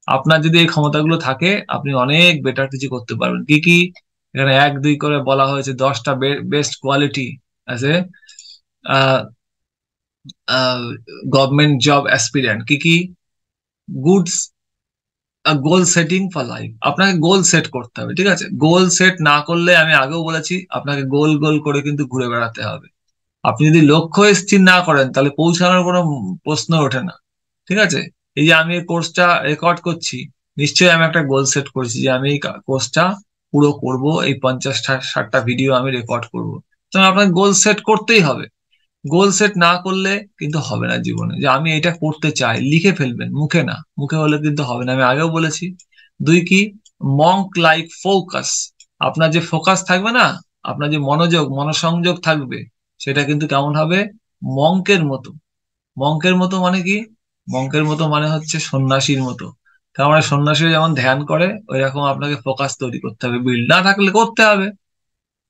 আপনার যদি এই ক্ষমতাগুলো থাকে আপনি অনেক বেটার কিছু করতে পারবেন। কি কি, এখানে 1 2 করে বলা হয়েছে 10টা best quality as a government job aspirant. কি কি, goods, goal setting for life, আপনাকে গোল সেট করতে হবে, ঠিক আছে? গোল সেট না করলে, আমি আগেও বলেছি, আপনাকে গোল গোল করে কিন্তু ঘুরে বেড়াতে হবে। আপনি যদি লক্ষ্য স্থির না করেন তাহলে পৌঁছানোর কোনো প্রশ্ন ওঠে না, ঠিক আছে? এই যে আমি এই কোর্সটা রেকর্ড করছি, নিশ্চয়ই আমি একটা গোল সেট করেছি যে আমি এই কোর্সটা পুরো করব, এই 50-60টা ভিডিও আমি রেকর্ড করব। তো আপনাকে গোল সেট করতেই হবে। গোল সেট না করলে কিন্তু হবে না জীবনে, যে আমি এটা করতে চাই, লিখে ফেলবেন, মুখে না, মুখে হলে কিন্তু হবে না, আমি আগেও বলেছি। 2 কি, মঙ্ক লাইক ফোকাস, আপনার যে ফোকাস থাকবে না, আপনার যে মনোযোগ মনোসংযোগ থাকবে, সেটা কিন্তু কেমন হবে, মঙ্কের মতো। মঙ্কের মতো মানে কি, মঙ্কের মতো মানে হচ্ছে সন্ন্যাসীর মতো। তার মানে সন্ন্যাসী যেমন ধ্যান করে, ওই রকম আপনাকে ফোকাস তৈরি করতে হবে। বিল্ড না থাকলে করতে হবে,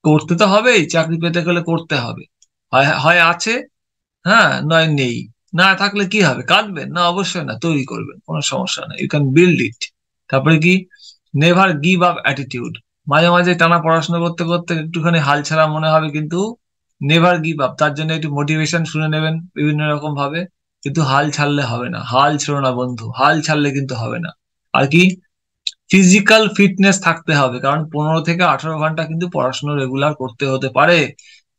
করতে তো হবেই, চাকরি পেতে গেলে করতে হবে। হয় হয় আছে, হ্যাঁ, নয় নেই। না থাকলে কি হবে, কাঁদবেন না? অবশ্যই না, তৈরি করবেন, কোনো সমস্যা নেই, ইউ ক্যান বিল্ড ইট। তারপরে কি, নেভার গিভ আপ অ্যাটিটিউড, মাঝে মাঝে টানা পড়াশোনা করতে করতে একটুখানি হাল ছাড়া মনে হবে, কিন্তু নেভার গিভ আপ, তার জন্য একটু মোটিভেশন শুনে নেবেন বিভিন্ন রকম ভাবে, কিন্তু হাল ছাড়লে হবে না, হাল ছেড়ো না বন্ধু, হাল ছাড়লে কিন্তু হবে না। আর কি, ফিজিক্যাল ফিটনেস থাকতে হবে, কারণ 15 থেকে 18 ঘন্টা কিন্তু পড়াশোনা রেগুলার করতে হতে পারে।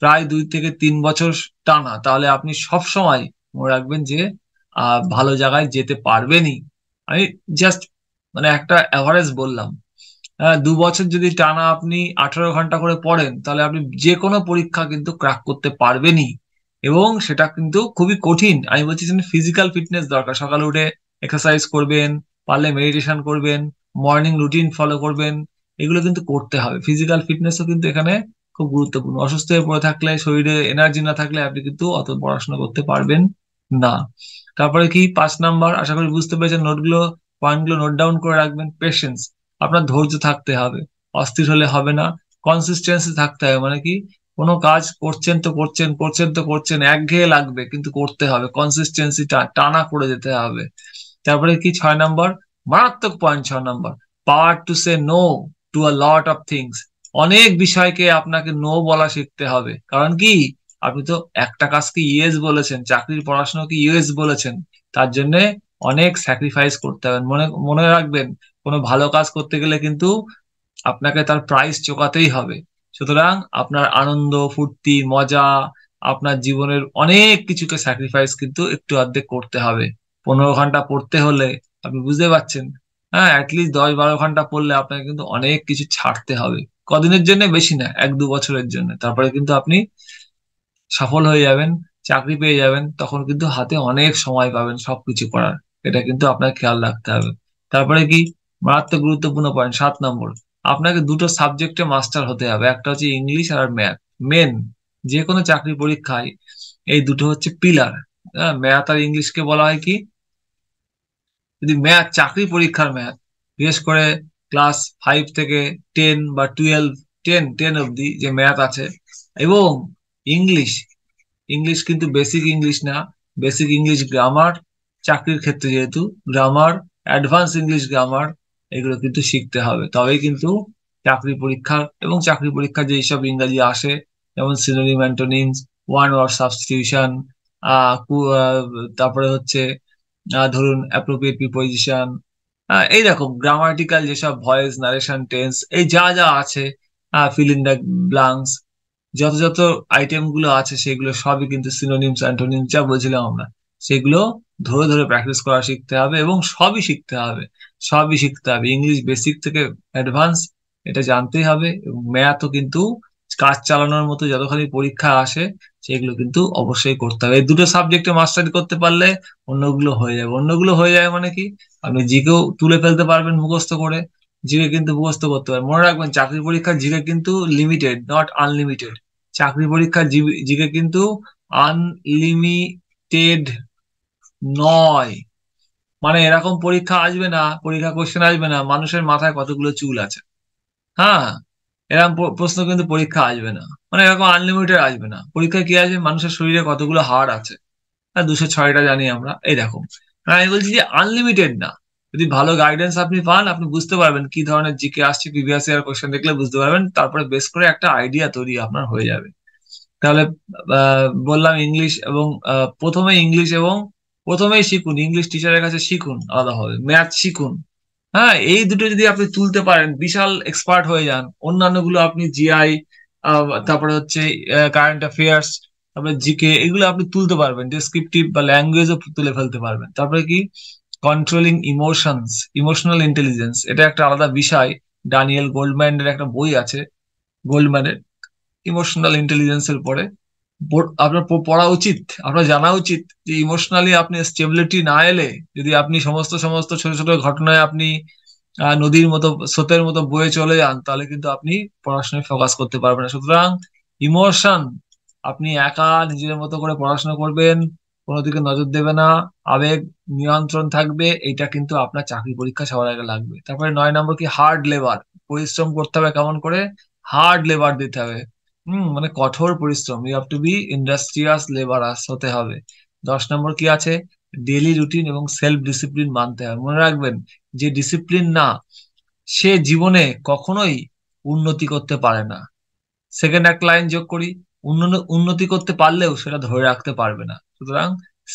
প্রায় 2 থেকে 3 বছর টানা, তাহলে আপনি সব সময় মনে রাখবেন যে ভালো জায়গায় যেতে পারবেনই। আমি জাস্ট মানে একটা অ্যাভারেজ বললাম। 2 বছর যদি টানা আপনি 18 ঘন্টা করে পড়েন, তাহলে আপনি যে কোনো পরীক্ষা কিন্তু ক্র্যাক করতে পারবেনই। এবং সেটা কিন্তু খুবই কঠিন। আমি বলছি যে ফিজিক্যাল ফিটনেস দরকার। সকালে উঠে এক্সারসাইজ করবেন, পারলে মেডিটেশন করবেন, মর্নিং রুটিন ফলো করবেন। এগুলো কিন্তু করতে হবে। ফিজিক্যাল ফিটনেসও কিন্তু এখানে খুব গুরুত্বপূর্ণ। অসুস্থ হয়ে পড়ে থাকলে, শরীরে এনার্জি না থাকলে আপনি কিন্তু অত পড়াশোনা করতে পারবেন না। তারপরে কি 5 নাম্বার, আশা করি বুঝতে পেরেছেন। পয়েন্টগুলো নোট ডাউন করে রাখবেন। পেশেন্স, আপনার ধৈর্য থাকতে হবে, অস্থির হলে হবে না। কনসিস্টেন্সি থাকতে হবে, মানে কি কোনো কাজ করছেন তো করছেন, করছেন তো করছেন, একঘেয়ে লাগবে কিন্তু করতে হবে। কনসিস্টেন্সি টানা করে যেতে হবে। তারপরে কি 6 নাম্বার, মারাত্মক point 6 number, power to say no to a lot of things. অনেক বিষয়কে আপনাকে নো বলা শিখতে হবে। কারণ কি, আপনি তো একটা কাজকে ইয়েস বলেছেন, চাকরির পড়াশোনাকে ইয়েস বলেছেন, তার জন্য অনেক স্যাক্রিফাইস করতে হবে। মনে মনে রাখবেন, কোনো ভালো কাজ করতে গেলে কিন্তু আপনাকে তার প্রাইস চোকাতেই হবে। সুতরাং আপনার আনন্দ, ফুর্তি, মজা, আপনার জীবনের অনেক কিছুকে স্যাক্রিফাইস কিন্তু একটু অর্ধেক করতে হবে। 15 ঘন্টা পড়তে হলে আপনি বুঝতে পারছেন, হ্যাঁ, অ্যাটলিস্ট 10-12 ঘন্টা পড়লে আপনাকে কিন্তু অনেক কিছু ছাড়তে হবে। কদিনের জন্য, বেশি না, 1-2 বছরের জন্য। তারপরে কিন্তু আপনি সফল হয়ে যাবেন, চাকরি পেয়ে যাবেন, তখন কিন্তু হাতে অনেক সময় পাবেন সবকিছু করার। এটা কিন্তু আপনার খেয়াল রাখতে হবে। তারপরে কি, মারাত্মক গুরুত্বপূর্ণ পয়েন্ট 7 নম্বর, আপনাকে দুটো সাবজেক্টে মাস্টার হতে হবে। একটা হচ্ছে ইংলিশ আর ম্যাথ। মেন যে কোনো চাকরি পরীক্ষায় এই দুটো হচ্ছে পিলার। হ্যাঁ, ম্যাথ আর ইংলিশকে বলা হয় কি, যদি ম্যাথ, চাকরি পরীক্ষার ম্যাথ, বিশেষ করে ক্লাস 5 থেকে 10 বা 12, 10 অব্দি যে ম্যাথ আছে, এবং ইংলিশ। ইংলিশ কিন্তু বেসিক ইংলিশ না, বেসিক ইংলিশ গ্রামার, চাকরির ক্ষেত্রে যেহেতু গ্রামার, অ্যাডভান্স ইংলিশ গ্রামার, এগুলো কিন্তু শিখতে হবে। তবেই কিন্তু চাকরি পরীক্ষা, এবং চাকরি পরীক্ষা যে সব ইংরাজি আসে, যেমন synonym, antonyms, one word substitution, তারপরে হচ্ছে ধরুন অ্যাপ্রোপ্রিয়েট প্রিপোজিশন, এইরকম গ্রামাটিক্যাল যেসব ভয়েস, নারেশন, টেন্স, এই যা যা আছে, ফিল ইন দ্য ব্লাঙ্কস, যত যত আইটেম গুলো আছে, সেগুলো সবই কিন্তু সিনোনিমস, অ্যান্টোনিমস যা বলছিলাম আমরা, সেগুলো ধরে ধরে প্র্যাকটিস করা শিখতে হবে। এবং সবই শিখতে হবে, সবই শিখতে হবে, ইংলিশ বেসিক থেকে অ্যাডভান্স, এটা জানতেই হবে। এবং ম্যাথও কিন্তু কাজ চালানোর মতো যতখানি পরীক্ষা আসে, সেগুলো কিন্তু অবশ্যই করতে হবে। এই দুটো সাবজেক্টে মাস্টারি করতে পারলে অন্যগুলো হয়ে যাবে। অন্যগুলো হয়ে যাবে মানে কি, আপনি জিকেও তুলে ফেলতে পারবেন মুখস্থ করে। জিকে কিন্তু মুখস্থ করতে পারবেন। মনে রাখবেন, চাকরি পরীক্ষার জিকে কিন্তু লিমিটেড, নট আনলিমিটেড। চাকরি পরীক্ষার জিকে কিন্তু আনলিমিটেড নয়। মানে এরকম পরীক্ষা আসবে না, পরীক্ষা কোশ্চেন আসবে না মানুষের মাথায় কতগুলো চুল আছে। হ্যাঁ, এরকম প্রশ্ন কিন্তু পরীক্ষা আসবে না। মানে এরকম আনলিমিটেড আসবে না। পরীক্ষায় কি আসবে, মানুষের শরীরে কতগুলো হাড় আছে, হ্যাঁ, 206টা জানি আমরা, এইরকম। আমি বলছি যে আনলিমিটেড না। যদি ভালো গাইডেন্স আপনি পান, আপনি বুঝতে পারবেন কি ধরনের জিকে আসছে, প্রিভিয়াস ইয়ার কোশ্চেন দেখলে বুঝতে পারবেন। তারপরে বেস করে একটা আইডিয়া তৈরি আপনার হয়ে যাবে। তাহলে বললাম ইংলিশ, এবং প্রথমে ইংলিশ, এবং প্রথমেই শিখুন, ইংলিশ টিচারের কাছে শিখুন আলাদাভাবে, ম্যাথ শিখুন। হ্যাঁ, এই দুটো যদি আপনি তুলতে পারেন, বিশাল এক্সপার্ট হয়ে যান। অন্যান্য গুলো আপনি জিআই, তারপরে হচ্ছে কারেন্ট অ্যাফেয়ার্স, তারপরে জিকে, এগুলো আপনি তুলতে পারবেন। ডেসক্রিপটিভ বা ল্যাঙ্গুয়েজও তুলে ফেলতে পারবেন। তারপরে কি, কন্ট্রোলিং ইমোশনস, ইমোশনাল ইন্টেলিজেন্স, এটা একটা আলাদা বিষয়। ডানিয়েল গোল্ডম্যানের একটা বই আছে, গোল্ডম্যানের ইমোশনাল ইন্টেলিজেন্সের উপরে। আপনার পড়া উচিত, আপনার জানা উচিত যে ইমোশনালি আপনি স্টেবিলিটি না এলে, যদি আপনি সমস্ত সমস্ত ছোট ছোট ঘটনায় আপনি নদীর মতো, স্রোতের মতো বয়ে চলে যান, তাহলে কিন্তু আপনি পড়াশোনায় ফোকাস করতে পারবেন না। সুতরাং ইমোশন, আপনি একা নিজের মতো করে পড়াশোনা করবেন, কোনো দিকে নজর দেবে না, আবেগ নিয়ন্ত্রণ থাকবে। এটা কিন্তু আপনার চাকরি পরীক্ষা সবার আগে লাগবে। তারপরে 9 নম্বর কি, হার্ড লেবার, পরিশ্রম করতে হবে। কেমন করে, হার্ড লেবার দিতে হবে। মানে কঠোর পরিশ্রম, you have to be industrious laborious হতে হবে। 10 নম্বর কি আছে, ডেইলি রুটিন এবং সেলফ ডিসিপ্লিন মানতে হবে। মনে রাখবেন, যে ডিসিপ্লিন না, সে জীবনে কখনোই উন্নতি করতে পারে না। সেকেন্ড একটা লাইন যোগ করি, উন্নতি করতে পারলেও সেটা ধরে রাখতে পারবে না। সুতরাং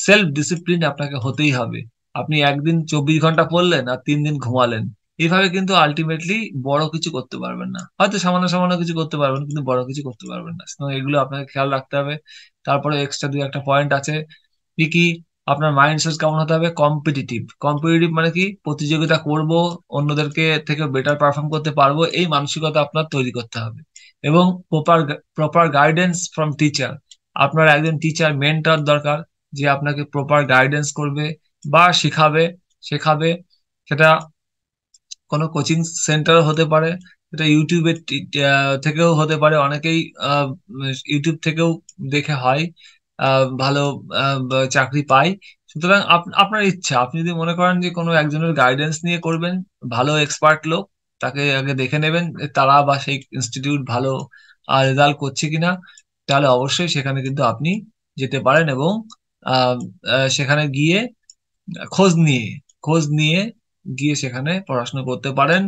সেলফ ডিসিপ্লিন আপনাকে হতেই হবে। আপনি একদিন 24 ঘন্টা পড়লেন আর 3 দিন ঘুমালেন, এইভাবে কিন্তু আলটিমেটলি বড় কিছু করতে পারবেন না। হয়তো সামান্য সামান্য কিছু করতে পারবেন, কিন্তু বড় কিছু করতে পারবেন না। তো এগুলো আপনাকে খেয়াল রাখতে হবে। তারপরে এক্সট্রা দুই একটা পয়েন্ট আছে। কি কি? আপনার মাইন্ডসেট কেমন হতে হবে? কম্পিটিটিভ। কম্পিটিটিভ মানে কি? প্রতিযোগিতা করব, অন্যদেরকে থেকে বেটার পারফর্ম করতে পারবো, এই মানসিকতা আপনার তৈরি করতে হবে। এবং proper proper guidance from teacher. আপনার একজন টিচার মেন্টর দরকার, যে আপনাকে প্রপার গাইডেন্স করবে বা শেখাবে। সেটা কোনো কোচিং সেন্টার হতে পারে, এটা ইউটিউবের থেকেও হতে পারে। অনেকেই ইউটিউব থেকেও দেখে হয় ভালো চাকরি পায়। সুতরাং আপনার ইচ্ছা, আপনি যদি মনে করেন যে কোনো একজনের গাইডেন্স নিয়ে করবেন, ভালো এক্সপার্ট লোক, তাকে আগে দেখে নেবেন তারা বা সেই ইনস্টিটিউট ভালো রেজাল্ট করছে কিনা, তাহলে অবশ্যই সেখানে কিন্তু আপনি যেতে পারেন এবং আহ, সেখানে গিয়ে খোঁজ নিয়ে খোঁজ নিয়ে গিয়ে সেখানে পড়াশোনা করতে পারেন,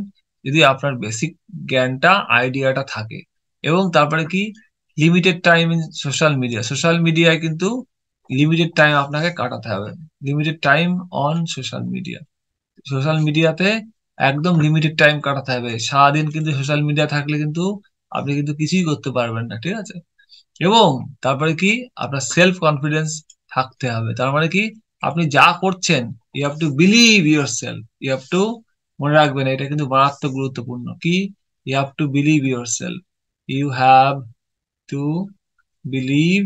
যদি আপনার বেসিক জ্ঞানটা আইডিয়াটা থাকে। এবং তারপরে কি? Limited time in social media. Social মিডিয়ায় কিন্তু লিমিটেড টাইম আপনাকে কাটাতে হবে। Limited time on social media. Social মিডিয়াতে একদম লিমিটেড টাইম কাটাতে হবে। সারাদিন কিন্তু সোশ্যাল মিডিয়া থাকলে কিন্তু আপনি কিন্তু কিছুই করতে পারবেন না, ঠিক আছে? এবং তারপরে কি? আপনার সেলফ কনফিডেন্স থাকতে হবে। তার মানে কি? আপনি যা করছেন, you have to believe yourself. You have to, মনে রাখবেন এটা কিন্তু মারাত্মক গুরুত্বপূর্ণ। কি? You have to believe yourself. You have to believe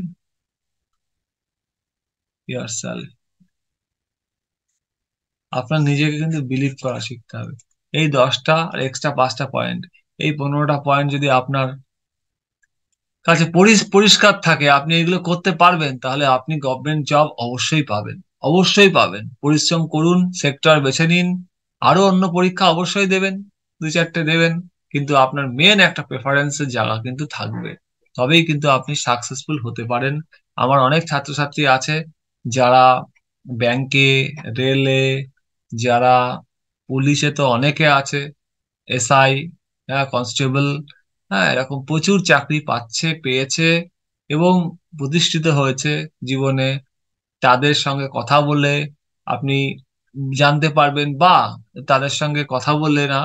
yourself. আপনার নিজেকে কিন্তু বিলিভ করা শিখতে হবে। এই 10টা আর এক্সট্রা 5টা পয়েন্ট, এই 15টা পয়েন্ট যদি আপনার কাছে পরিষ্কার থাকে, আপনি এগুলো করতে পারবেন, তাহলে আপনি গভর্নমেন্ট জব অবশ্যই পাবেন। অবশ্যই পাবেন। পরিশ্রম করুন, সেক্টর বেছে নিন, আরো অন্য পরীক্ষা অবশ্যই দেবেন, দুই চারটে দেবেন, কিন্তু আপনার মেন একটা প্রেফারেন্সের জায়গা কিন্তু থাকবে। তবেই কিন্তু আপনি সাকসেসফুল হতে পারেন। আমার অনেক ছাত্রছাত্রী আছে যারা ব্যাংকে, রেলে, যারা পুলিশে তো অনেকে আছে, এসআই, হ্যাঁ, কনস্টেবল, হ্যাঁ, এরকম প্রচুর চাকরি পেয়েছে এবং প্রতিষ্ঠিত হয়েছে জীবনে। তাদের সঙ্গে কথা বলে আপনি জানতে পারবেন, বা তাদের সঙ্গে কথা বলে না,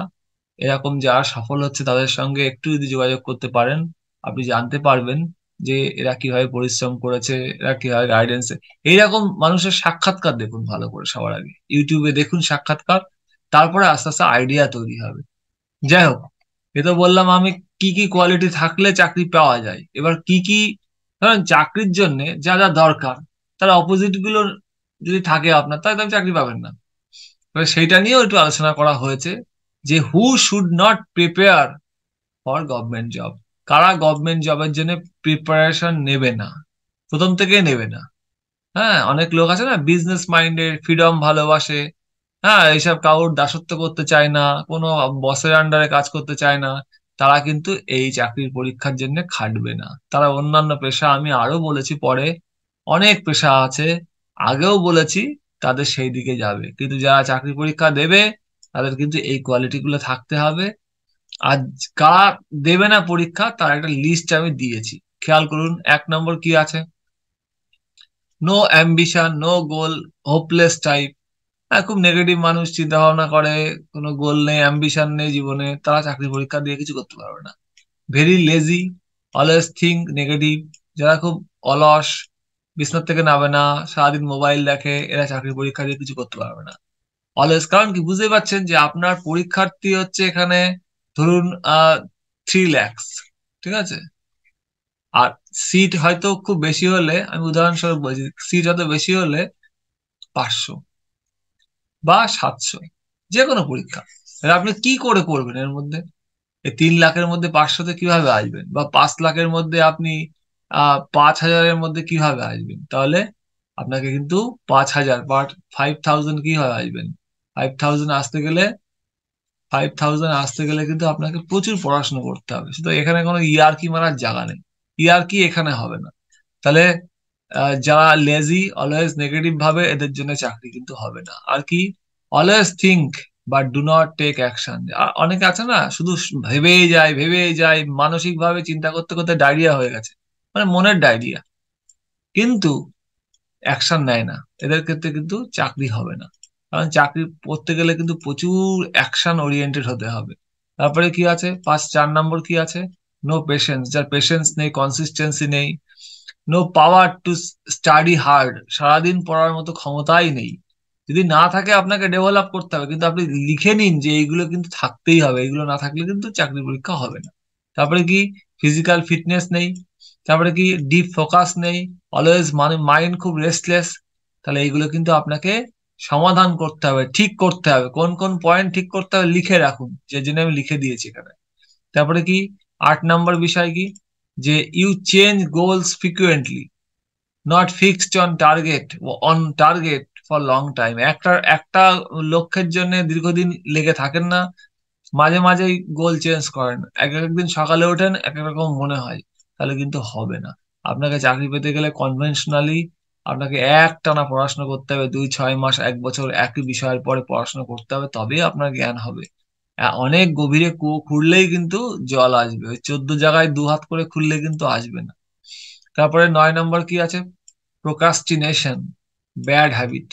এরকম যারা সফল হচ্ছে তাদের সঙ্গে একটু যদি যোগাযোগ করতে পারেন, আপনি জানতে পারবেন যে এরা কিভাবে পরিশ্রম করেছে, এরা কিভাবে গাইডেন্স। এইরকম মানুষের সাক্ষাৎকার দেখুন ভালো করে, সবার আগে ইউটিউবে দেখুন সাক্ষাৎকার, তারপরে আস্তে আস্তে আইডিয়া তৈরি হবে। যাই হোক, এ তো বললাম আমি কি কি কোয়ালিটি থাকলে চাকরি পাওয়া যায়। এবার কি কি, ধরেন চাকরির জন্য যা যা দরকার, তার অপোজিট গুলো যদি থাকে আপনার, তাহলে তো আপনি চাকরি পাবেন না। এবার সেইটা নিয়েও একটু আলোচনা করা হয়েছে, যে হু should not prepare for government job. কারা গভর্নমেন্ট জবের জন্য প্রিপারেশন নেবে না, প্রথম থেকেই নেবে না। হ্যাঁ, অনেক লোক আছে না, বিজনেস মাইন্ডেড, ফ্রিডম ভালোবাসে, হ্যাঁ, এইসব কারোর দাসত্ব করতে চায় না, কোনো বসের আন্ডারে কাজ করতে চায় না, তারা কিন্তু এই চাকরির পরীক্ষার জন্য খাটবে না। তারা অন্যান্য পেশা, আমি আরো বলেছি পরে, অনেক পেশা আছে, আগেও বলেছি, তাদের সেই দিকে যাবে। কিন্তু যারা চাকরি পরীক্ষা দেবে, তাদের কিন্তু এই কোয়ালিটি গুলো থাকতে হবে। আর কারা দেবে না পরীক্ষা, তার একটা লিস্ট আমি দিয়েছি, খেয়াল করুন। 1 নম্বর কি আছে? No ambition, no goal, hopeless type. হ্যাঁ, খুব নেগেটিভ মানুষ, চিন্তা ভাবনা করে, কোনো গোল নেই, অ্যাম্বিশন নেই জীবনে, তারা চাকরি পরীক্ষা দিয়ে কিছু করতে পারবে না। Very lazy, always think negative, যারা খুব অলস, বিছনার থেকে নামে না, সারাদিন মোবাইল দেখে, এরা চাকরি পরীক্ষা দিয়ে কিছু করতে পারবে না। অলওয়েজ, কারণ কি? বুঝতে পারছেন যে আপনার পরীক্ষার্থী হচ্ছে এখানে, ধরুন 3 lakhs, ঠিক আছে? আর সিট হয়তো খুব বেশি হলে, আমি উদাহরণস্বরূপ বলছি, সিট হয়তো বেশি হলে 500 বা 700, যে কোনো পরীক্ষা। এবার আপনি কি করে করবেন এর মধ্যে? এই 3 লাখের মধ্যে 500তে কিভাবে আসবেন? বা 5 লাখের মধ্যে আপনি 5,000-এর মধ্যে কিভাবে আসবেন? তাহলে আপনাকে কিন্তু 5,000 বাট 5,000 কিভাবে আসবেন? 5,000 আসতে গেলে 5,000 আসতে গেলে কিন্তু আপনাকে প্রচুর পড়াশোনা করতে হবে। শুধু এখানে কোনো ইয়ারকি মারার জায়গা নেই, ইয়ারকি এখানে হবে না। তাহলে যারা লেজি, অলওয়েজ নেগেটিভ ভাবে, এদের জন্য চাকরি কিন্তু হবে না। আর কি? Always think but do not take action. অনেকে আছে না, শুধু ভেবেই যায়, মানসিক ভাবে চিন্তা করতে করতে ডায়রিয়া হয়ে গেছে, মানে মনের ডায়রিয়া, কিন্তু অ্যাকশন নেয় না, এদের ক্ষেত্রে কিন্তু চাকরি হবে না। কারণ চাকরি করতে গেলে কিন্তু প্রচুর অ্যাকশন ওরিয়েন্টেড হতে হবে। তারপরে কি আছে 4 নম্বর কি আছে, নো পেশেন্স, যার পেশেন্স নেই, কনসিস্টেন্সি নেই, no power to study hard, সারাদিন পড়ার মতো ক্ষমতাই নেই। যদি না থাকে আপনাকে ডেভেলপ করতে হবে, কিন্তু আপনি লিখে নিন যে এইগুলো কিন্তু থাকতেই হবে, এইগুলো না থাকলে কিন্তু চাকরি পরীক্ষা হবে না। তারপরে কি ফিজিক্যাল ফিটনেস নেই, তারপরে কি ডিপ ফোকাস নেই, অলওয়েজ মানে মাইন্ড খুব রেস্টলেস। তাহলে এইগুলো কিন্তু আপনাকে সমাধান করতে হবে, ঠিক করতে হবে, কোন কোন পয়েন্ট ঠিক করতে হবে লিখে রাখুন, যে জন্য আমি লিখে দিয়েছি এখানে। তারপরে কি 8 নম্বর বিষয় কি, যে you change goals frequently, not fixed on target for long time. একটা একটা লক্ষ্যের জন্য দীর্ঘদিন লেগে থাকেন না, মাঝে মাঝেই গোল চেঞ্জ করেন, এক একদিন সকালে ওঠেন এক এক রকম মনে হয়, তাহলে কিন্তু হবে না। আপনাকে চাকরি পেতে গেলে কনভেনশনালি আপনাকে একটানা পড়াশোনা করতে হবে, 2-6 মাস 1 বছর একই বিষয়ের পরে পড়াশোনা করতে হবে, তবেই আপনার জ্ঞান হবে। অনেক গভীরে কুয়ো খুঁড়লেই কিন্তু জল আসবে, ওই 14 জায়গায় 2 হাত করে খুললে কিন্তু আসবে না। তারপরে 9 নম্বর কি আছে, প্রোক্রাস্টিনেশন, ব্যাড হ্যাবিট।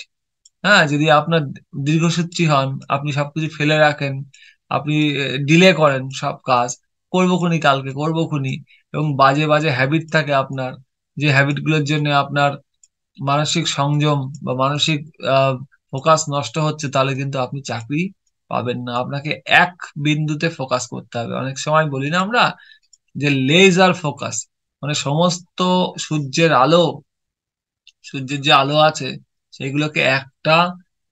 হ্যাঁ, যদি আপনার দীর্ঘসূত্রী হন, আপনি সবকিছু ফেলে রাখেন, আপনি ডিলে করেন সব কাজ, করবো খুনি কালকে করবো খুনি, এবং বাজে বাজে হ্যাবিট থাকে আপনার, যে হ্যাবিট গুলোর জন্য আপনার মানসিক সংযম বা মানসিক ফোকাস নষ্ট হচ্ছে, তাহলে কিন্তু আপনি চাকরি পাবেন না। আপনাকে এক বিন্দুতে ফোকাস করতে হবে। অনেক সময় বলি না আমরা যে লেজার ফোকাস, মানে সমস্ত সূর্যের আলো, সূর্যের যে আলো আছে সেগুলোকে একটা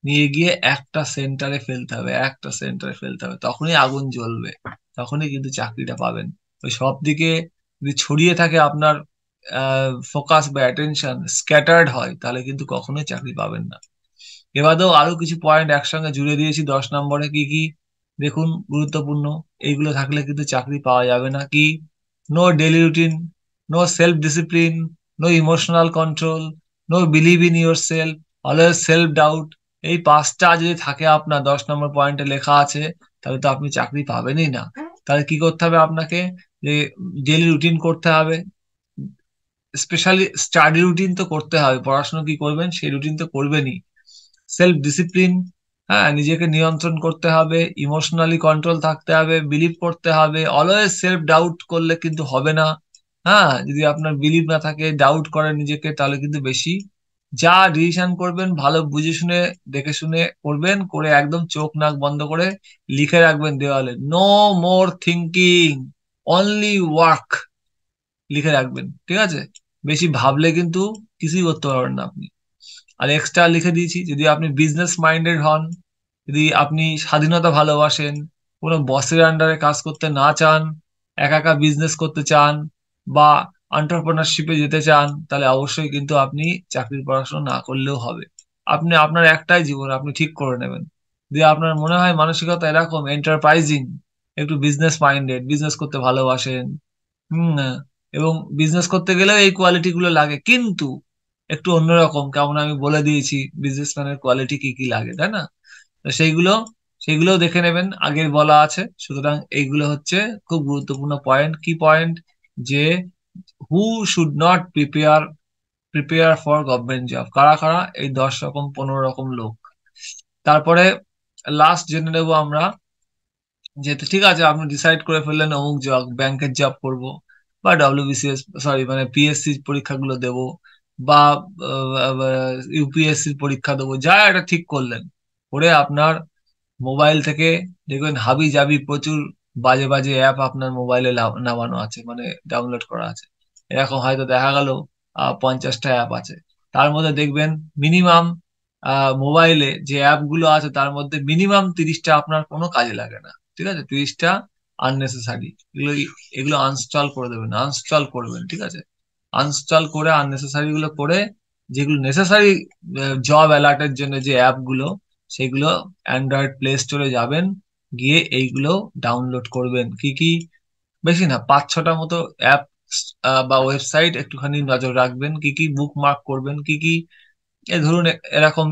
নিয়ে গিয়ে একটা সেন্টারে ফেলতে হবে, একটা সেন্টারে ফেলতে হবে, তখনই আগুন জ্বলবে, তখনই কিন্তু চাকরিটা পাবেন। ওই সব দিকে যদি ছড়িয়ে থাকে আপনার ফোকাস বা অ্যাটেনশন স্ক্যাটার্ড হয়, তাহলে কিন্তু কখনোই চাকরি পাবেন না। এবারেও আরো কিছু পয়েন্ট একসঙ্গে জুড়ে দিয়েছি 10 নম্বরে, কি কি দেখুন, গুরুত্বপূর্ণ। এইগুলো থাকলে কিন্তু চাকরি পাওয়া যাবে না। কি, no daily routine, no self discipline, no emotional control, no believe in yourself, always self doubt. এই 5টা যদি থাকে আপনার 10 নম্বর পয়েন্টে লেখা আছে, তাহলে তো আপনি চাকরি পাবেনই না। তাহলে কি করতে হবে আপনাকে, যে ডেলি রুটিন করতে হবে, স্পেশালি স্টাডি রুটিন তো করতে হবে, পড়াশোনা কি করবেন সেই রুটিন তো করবেনই। সেলফ ডিসিপ্লিন, হ্যাঁ, নিজেকে নিয়ন্ত্রণ করতে হবে, ইমোশনালি কন্ট্রোল থাকতে হবে, বিলিভ করতে হবে। অলওয়েজ সেলফ ডাউট করলে কিন্তু হবে না। হ্যাঁ, যদি আপনার বিলিভ না থাকে, ডাউট করেন নিজেকে, তাহলে কিন্তু বেশি যা ডিসিশন করবেন ভালো বুঝে শুনে দেখে শুনে করবেন, করে একদম চোখ নাক বন্ধ করে লিখে রাখবেন দেওয়ালে, no more thinking, only work, লিখে রাখবেন, ঠিক আছে? বেশি ভাবলে কিন্তু কিছুই করতে পারবেন না আপনি। আর এক্সট্রা লিখে দিয়েছি, যদি আপনি বিজনেস মাইন্ডেড হন, যদি আপনি স্বাধীনতা ভালোবাসেন, কোনো বসের আন্ডারে কাজ করতে না চান, একা একা বিজনেস করতে চান, বা এন্টারপ্রেনারশিপে যেতে চান, তাহলে অবশ্যই কিন্তু আপনি চাকরির পড়াশোনা না করলেও হবে। আপনি আপনার একটাই জীবন, আপনি ঠিক করে নেবেন। যদি আপনার মনে হয় মানসিকতা এরকম এন্টারপ্রাইজিং, একটু বিজনেস মাইন্ডেড, বিজনেস করতে ভালোবাসেন, হুম, এবং বিজনেস করতে গেলেও এই কোয়ালিটি গুলো লাগে, কিন্তু একটু অন্যরকম, কেমন আমি বলে দিয়েছি বিজনেসম্যানের কোয়ালিটি কি কি লাগে, তাই না? তো সেইগুলো দেখে নেবেন, আগের বলা আছে। সুতরাং এইগুলো হচ্ছে খুব গুরুত্বপূর্ণ পয়েন্ট। কি পয়েন্ট, যে হু should not prepare for government job, কারা কারা, এই 10 রকম 15 রকম লোক। তারপরে লাস্ট জেনে নেবো আমরা, যেহেতু ঠিক আছে আপনি ডিসাইড করে ফেললেন অমুক জব, ব্যাংকের জব করব, বা ডব্লিউবিসিএস, সরি মানে পিএসসি পরীক্ষাগুলো দেব, বা ইউপিএসসি পরীক্ষা দেবো, যা এটা ঠিক করলেন, করে আপনার মোবাইল থেকে দেখবেন হাবি জাবি প্রচুর বাজে বাজে অ্যাপ আপনার মোবাইলে নামানো আছে, মানে ডাউনলোড করা আছে। এরকম হয়তো দেখা গেল 50টা অ্যাপ আছে, তার মধ্যে দেখবেন মিনিমাম মোবাইলে যে অ্যাপ গুলো আছে তার মধ্যে মিনিমাম 30টা আপনার কোনো কাজে লাগে না, ঠিক আছে? 30টা আননেসেসারি, এগুলো এগুলো আনস্টল করে দেবেন, আনস্টল করবেন, ঠিক আছে? আনস্টল করে আননেসেসারি গুলো করে, যেগুলো নেসেসারি জব অ্যালার্টের জন্য যে অ্যাপ গুলো, সেগুলো অ্যান্ড্রয়েড প্লে স্টোরে যাবেন, গিয়ে এইগুলো ডাউনলোড করবেন। কি কি, বেশি না, 5-6টা মতো অ্যাপ বা ওয়েবসাইট একটুখানি নজর রাখবেন, কি কি বুকমার্ক করবেন, কি কি, এই ধরুন এরকম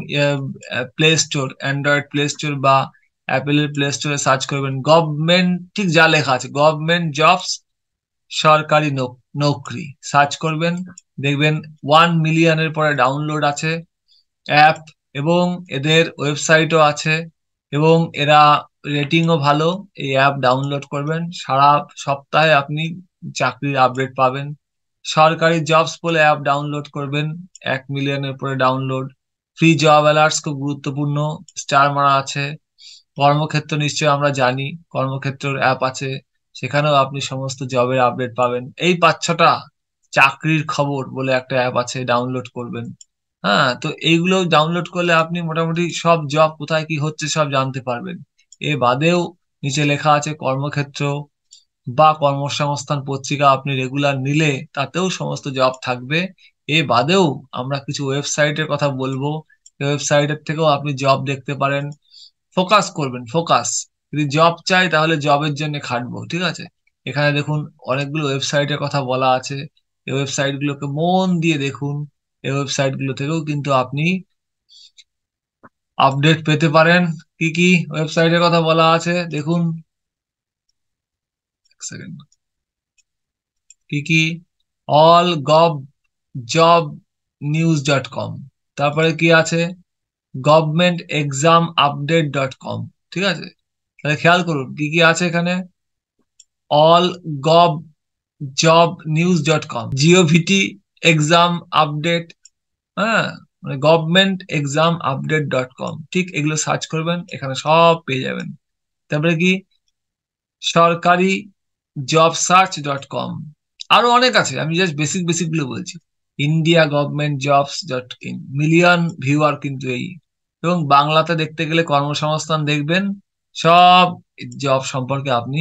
play store, Android play store বা অ্যাপেলের প্লে স্টোরে সার্চ করবেন গভর্নমেন্ট, ঠিক যা লেখা আছে গভর্নমেন্ট জবস, সরকারি নৌকরি, সার্চ করবেন, দেখবেন 1 মিলিয়নের পরে ডাউনলোড আছে অ্যাপ, এবং এদের ওয়েবসাইটও আছে এবং এরা রেটিংও ভালো। এই অ্যাপ ডাউনলোড করবেন, সারা সপ্তাহে আপনি চাকরির আপডেট পাবেন। সরকারি জবস বলে অ্যাপ ডাউনলোড করবেন, 1 মিলিয়নের উপরে ডাউনলোড। ফ্রি জব অ্যালার্টস খুব গুরুত্বপূর্ণ, স্টার মারা আছে। কর্মক্ষেত্র নিশ্চয়ই আমরা জানি, কর্মক্ষেত্রের অ্যাপ আছে, সেখানেও আপনি সমস্ত জবের আপডেট পাবেন। এই 5-6টা চাকরির খবর বলে একটা অ্যাপ আছে, ডাউনলোড করবেন। হ্যাঁ, তো এইগুলো ডাউনলোড করলে আপনি মোটামুটি সব জব কোথায় কি হচ্ছে সব জানতে পারবেন। এ বাদেও নিচে লেখা আছে কর্মক্ষেত্র বা কর্মসংস্থান পত্রিকা আপনি রেগুলার নিলে তাতেও সমস্ত জব থাকবে। এ বাদেও আমরা কিছু ওয়েবসাইটের কথা বলবো, ওয়েবসাইটের থেকেও আপনি জব দেখতে পারেন। ফোকাস করবেন, ফোকাস। যদি জব চাই তাহলে জবের জন্য খাটবো, ঠিক আছে। এখানে দেখুন অনেকগুলো ওয়েবসাইটের কথা বলা আছে, এই ওয়েবসাইট গুলোকে মন দিয়ে দেখুন। এই ওয়েবসাইট গুলো থেকেও কিন্তু আপনি আপডেট পেতে পারেন। কি কি ওয়েবসাইটের কথা বলা আছে দেখুন, এক সেকেন্ড। কি কি? অল গভ জব নিউজ.com, তারপরে কি আছে governmentexamupdate.com, ঠিক আছে। তাহলে খেয়াল করুন কি কি আছে এখানে। অল গভ জব নিউজ.com, জিওভিটি এক্সাম আপডেট, হ্যাঁ, মানে governmentexamupdate.com, ঠিক এগুলো সার্চ করবেন, এখানে সব পেয়ে যাবেন। তারপরে কি সরকারি jobsearch.com, আরো অনেক আছে, আমি জাস্ট বেসিক বেসিক গুলো বলছি। ইন্ডিয়া গভর্নমেন্ট জবস.in, মিলিয়ন ভিউয়ার কিন্তু এই। এবং বাংলাতে দেখতে গেলে কর্মসংস্থান দেখবেন, সব জব সম্পর্কে আপনি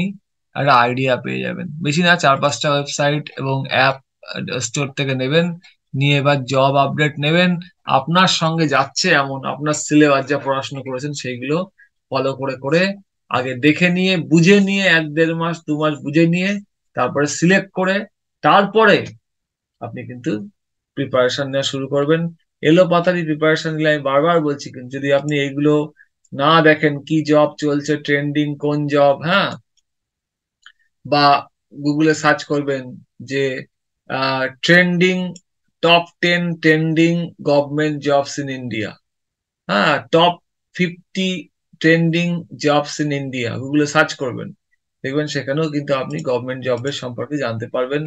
একটা আইডিয়া পেয়ে যাবেন। বেশি না, 4-5টা ওয়েবসাইট এবং অ্যাপ স্টোর থেকে নেবেন, নিয়ে এবার জব আপডেট নেবেন। আপনার সঙ্গে যাচ্ছে এমন আপনার সিলেবাস যা পড়াশোনা করেছেন সেইগুলো ফলো করে করে আগে দেখে নিয়ে বুঝে নিয়ে 1-1.5 মাস 2 মাস বুঝে নিয়ে তারপরে সিলেক্ট করে তারপরে আপনি কিন্তু প্রিপারেশন নেওয়া শুরু করবেন। এলো পাতারি প্রিপারেশন নিলে আমি বারবার বলছি, কিন্তু যদি আপনি এইগুলো না দেখেন কি জব চলছে, ট্রেন্ডিং কোন জব, হ্যাঁ, বা গুগলে সার্চ করবেন যে trending top 10 trending government jobs in India, হ্যাঁ, top 50 trending jobs in India, গুগলে সার্চ করবেন, দেখবেন সেখানেও কিন্তু আপনি গভর্নমেন্ট জবের সম্পর্কে জানতে পারবেন,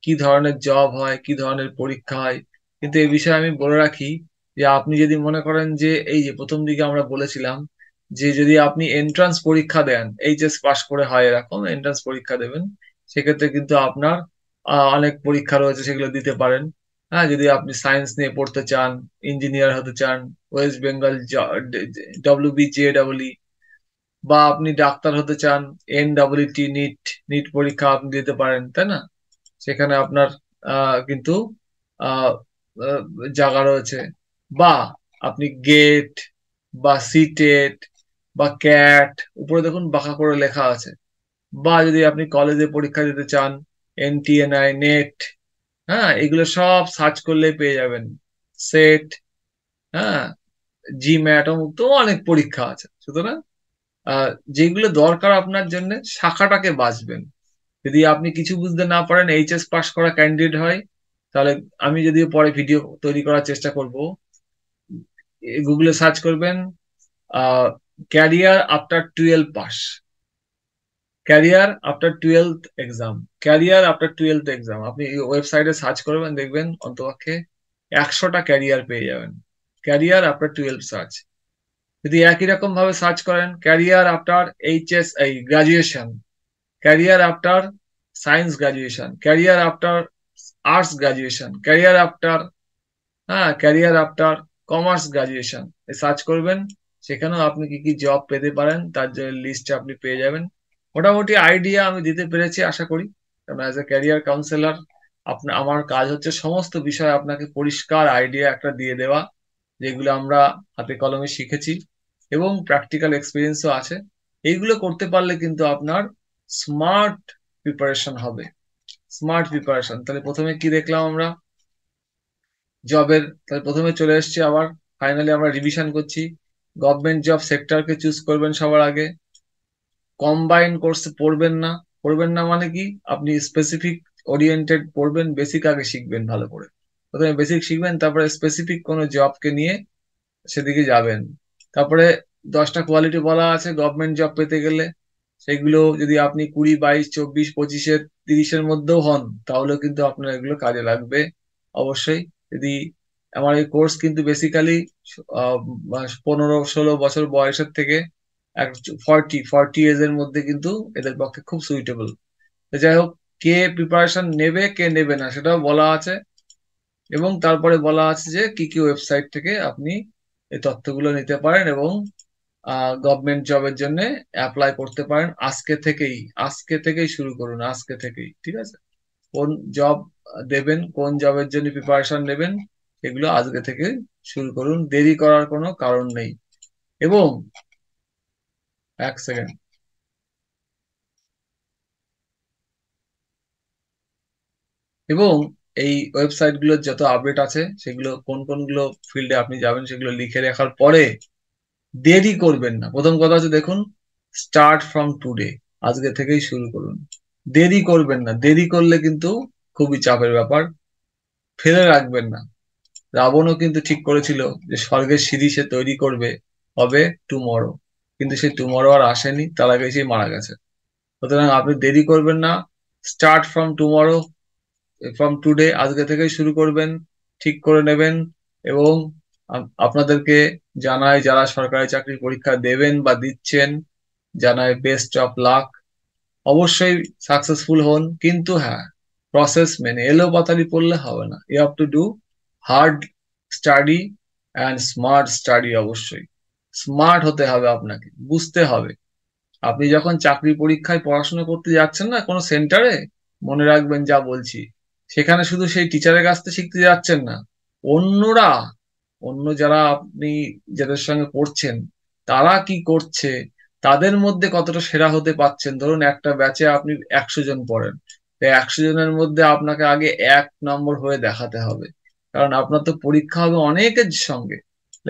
কি ধরনের জব হয়, কি ধরনের পরীক্ষা হয়। কিন্তু এই বিষয়ে আমি বলে রাখি যে আপনি যদি মনে করেন যে এই যে প্রথম দিকে আমরা বলেছিলাম যে যদি আপনি এন্ট্রান্স পরীক্ষা দেন, এইচএস পাস করে হয় এরকম এন্ট্রান্স পরীক্ষা দেবেন, সেক্ষেত্রে কিন্তু আপনার অনেক পরীক্ষা রয়েছে, সেগুলো দিতে পারেন। হ্যাঁ, যদি আপনি সায়েন্স নিয়ে পড়তে চান, ইঞ্জিনিয়ার হতে চান, ওয়েস্ট বেঙ্গল WBJEE, বা আপনি ডাক্তার হতে চান, NEET, নিট নিট পরীক্ষা আপনি দিতে পারেন, তাই না। সেখানে আপনার কিন্তু আহ, আহ, জায়গা রয়েছে। বা আপনি গেট বা সিটেট বা ক্যাট, উপরে দেখুন বাঁকা করে লেখা আছে। বা যদি আপনি কলেজে পরীক্ষা দিতে চান, NTNI, নেট, হ্যাঁ, এগুলো সব সার্চ করলে পেয়ে যাবেন। সেট, হ্যাঁ, জিম্যাট, অমুক তো অনেক পরীক্ষা আছে। সুতরাং যেগুলো দরকার আপনার জন্য শাখাটাকে বাছবেন। যদি আপনি কিছু বুঝতে না পারেন, এইচএস পাস করা ক্যান্ডিডেট হয়, তাহলে আমি যদিও পরে ভিডিও তৈরি করার চেষ্টা করব, গুগলে সার্চ করবেন career after 12 pass, career after 12th exam, career after 12th exam, আপনি ওয়েবসাইটে সার্চ করবেন, দেখবেন অন্তপক্ষে 100টা ক্যারিয়ার পেয়ে যাবেন। Career after 12 search. যদি একই রকম ভাবে সার্চ করেন ক্যারিয়ার আফটার এইচএস এই graduation, career after science graduation, career after arts graduation, career after, হ্যাঁ, career after commerce graduation, search করবেন, সেখানেও আপনি কি কি জব পেতে পারেন তার জন্য লিস্ট আপনি পেয়ে যাবেন। মোটামুটি আইডিয়া আমি দিতে পেরেছি আশা করি, কারণ অ্যাজ এ ক্যারিয়ার কাউন্সিলর আমার কাজ হচ্ছে সমস্ত বিষয় আপনাকে পরিষ্কার আইডিয়া একটা দিয়ে দেওয়া, যেগুলো আমরা হাতে কলমে শিখেছি এবং প্র্যাকটিক্যাল এক্সপিরিয়েন্সও আছে। এইগুলো করতে পারলে কিন্তু আপনার স্মার্ট প্রিপারেশন হবে। স্মার্ট প্রিপারেশন, তাহলে প্রথমে কি দেখলাম আমরা জবের, তাহলে প্রথমে চলে এসেছি আবার ফাইনালি আমরা রিভিশন করছি। গভর্নমেন্ট জব সেক্টরকে চুজ করবেন সবার আগে। কম্বাইন কোর্স পড়বেন না, পড়বেন না মানে কি, আপনি স্পেসিফিক ওরিয়েন্টেড পড়বেন, বেসিক আগে শিখবেন ভালো করে। প্রথমে বেসিক শিখবেন, তারপরে স্পেসিফিক কোনো জবকে নিয়ে সেদিকে যাবেন। তারপরে 10টা কোয়ালিটি বলা আছে গভর্নমেন্ট জব পেতে গেলে, সেগুলো যদি আপনি 20, 22, 24, 25, 30-এর মধ্যেও হন, তাহলেও কিন্তু আপনার এগুলো কাজে লাগবে অবশ্যই। যদি আমার এই কোর্স কিন্তু বেসিক্যালি 15-16 বছর বয়সের থেকে 40 এজ এর মধ্যে কিন্তু এদের পক্ষে খুব সুইটেবল। তো যাই হোক, কে প্রিপারেশন নেবে কে নেবে না সেটাও বলা আছে, এবং তারপরে বলা আছে যে কি কি ওয়েবসাইট থেকে আপনি এই তথ্যগুলো নিতে পারেন এবং গভর্নমেন্ট জবের জন্য অ্যাপ্লাই করতে পারেন আজকে থেকেই শুরু করুন, আজকে থেকেই, ঠিক আছে? কোন জব দেবেন, কোন জবের জন্য প্রিপারেশন নেবেন, এগুলো আজকে থেকে শুরু করুন, দেরি করার কোনো কারণ নেই। এবং 1 সেকেন্ড, এবং এই ওয়েবসাইট গুলোর যত আপডেট আছে সেগুলো কোন কোনগুলো ফিল্ডে আপনি যাবেন সেগুলো লিখে রাখার পরে দেরি করবেন না। প্রথম কথা হচ্ছে দেখুন, স্টার্ট ফ্রম টুডে, আজকে থেকেই শুরু করুন, দেরি করবেন না। দেরি করলে কিন্তু খুবই চাপের ব্যাপার, ফেলে রাখবেন না। রাবণও কিন্তু ঠিক করেছিল যে স্বর্গের সিঁড়ি সে তৈরি করবে, হবে টুমরো, কিন্তু সেই টুমরো আর আসেনি, তার আগে সে মারা গেছে। সুতরাং আপনি দেরি করবেন না, start from tomorrow, from today, আজকে থেকেই শুরু করবেন, ঠিক করে নেবেন। এবং আপনাদেরকে জানাই, যারা সরকারি চাকরির পরীক্ষা দেবেন বা দিচ্ছেন, জানাই বেস্ট অফ লাক। অবশ্যই সাকসেসফুল হন, কিন্তু হ্যাঁ, প্রসেস মেনে এলোপাতাড়ি পড়লে হবে না। You have to do hard study and smart study. অবশ্যই স্মার্ট হতে হবে, আপনাকে বুঝতে হবে। আপনি যখন চাকরি পরীক্ষায় পড়াশোনা করতে যাচ্ছেন না কোনো সেন্টারে, মনে রাখবেন যা বলছি, সেখানে শুধু সেই টিচারের কাছ থেকে শিখতে যাচ্ছেন না, অন্যরা, অন্য যারা আপনি যাদের সঙ্গে পড়ছেন, তারা কি করছে, তাদের মধ্যে কতটা সেরা হতে পাচ্ছেন। ধরুন একটা ব্যাচে আপনি 100 জন পড়েন, 100 জনের মধ্যে আপনাকে আগে 1 নম্বর হয়ে দেখাতে হবে, কারণ আপনার তো পরীক্ষা হবে অনেকের সঙ্গে।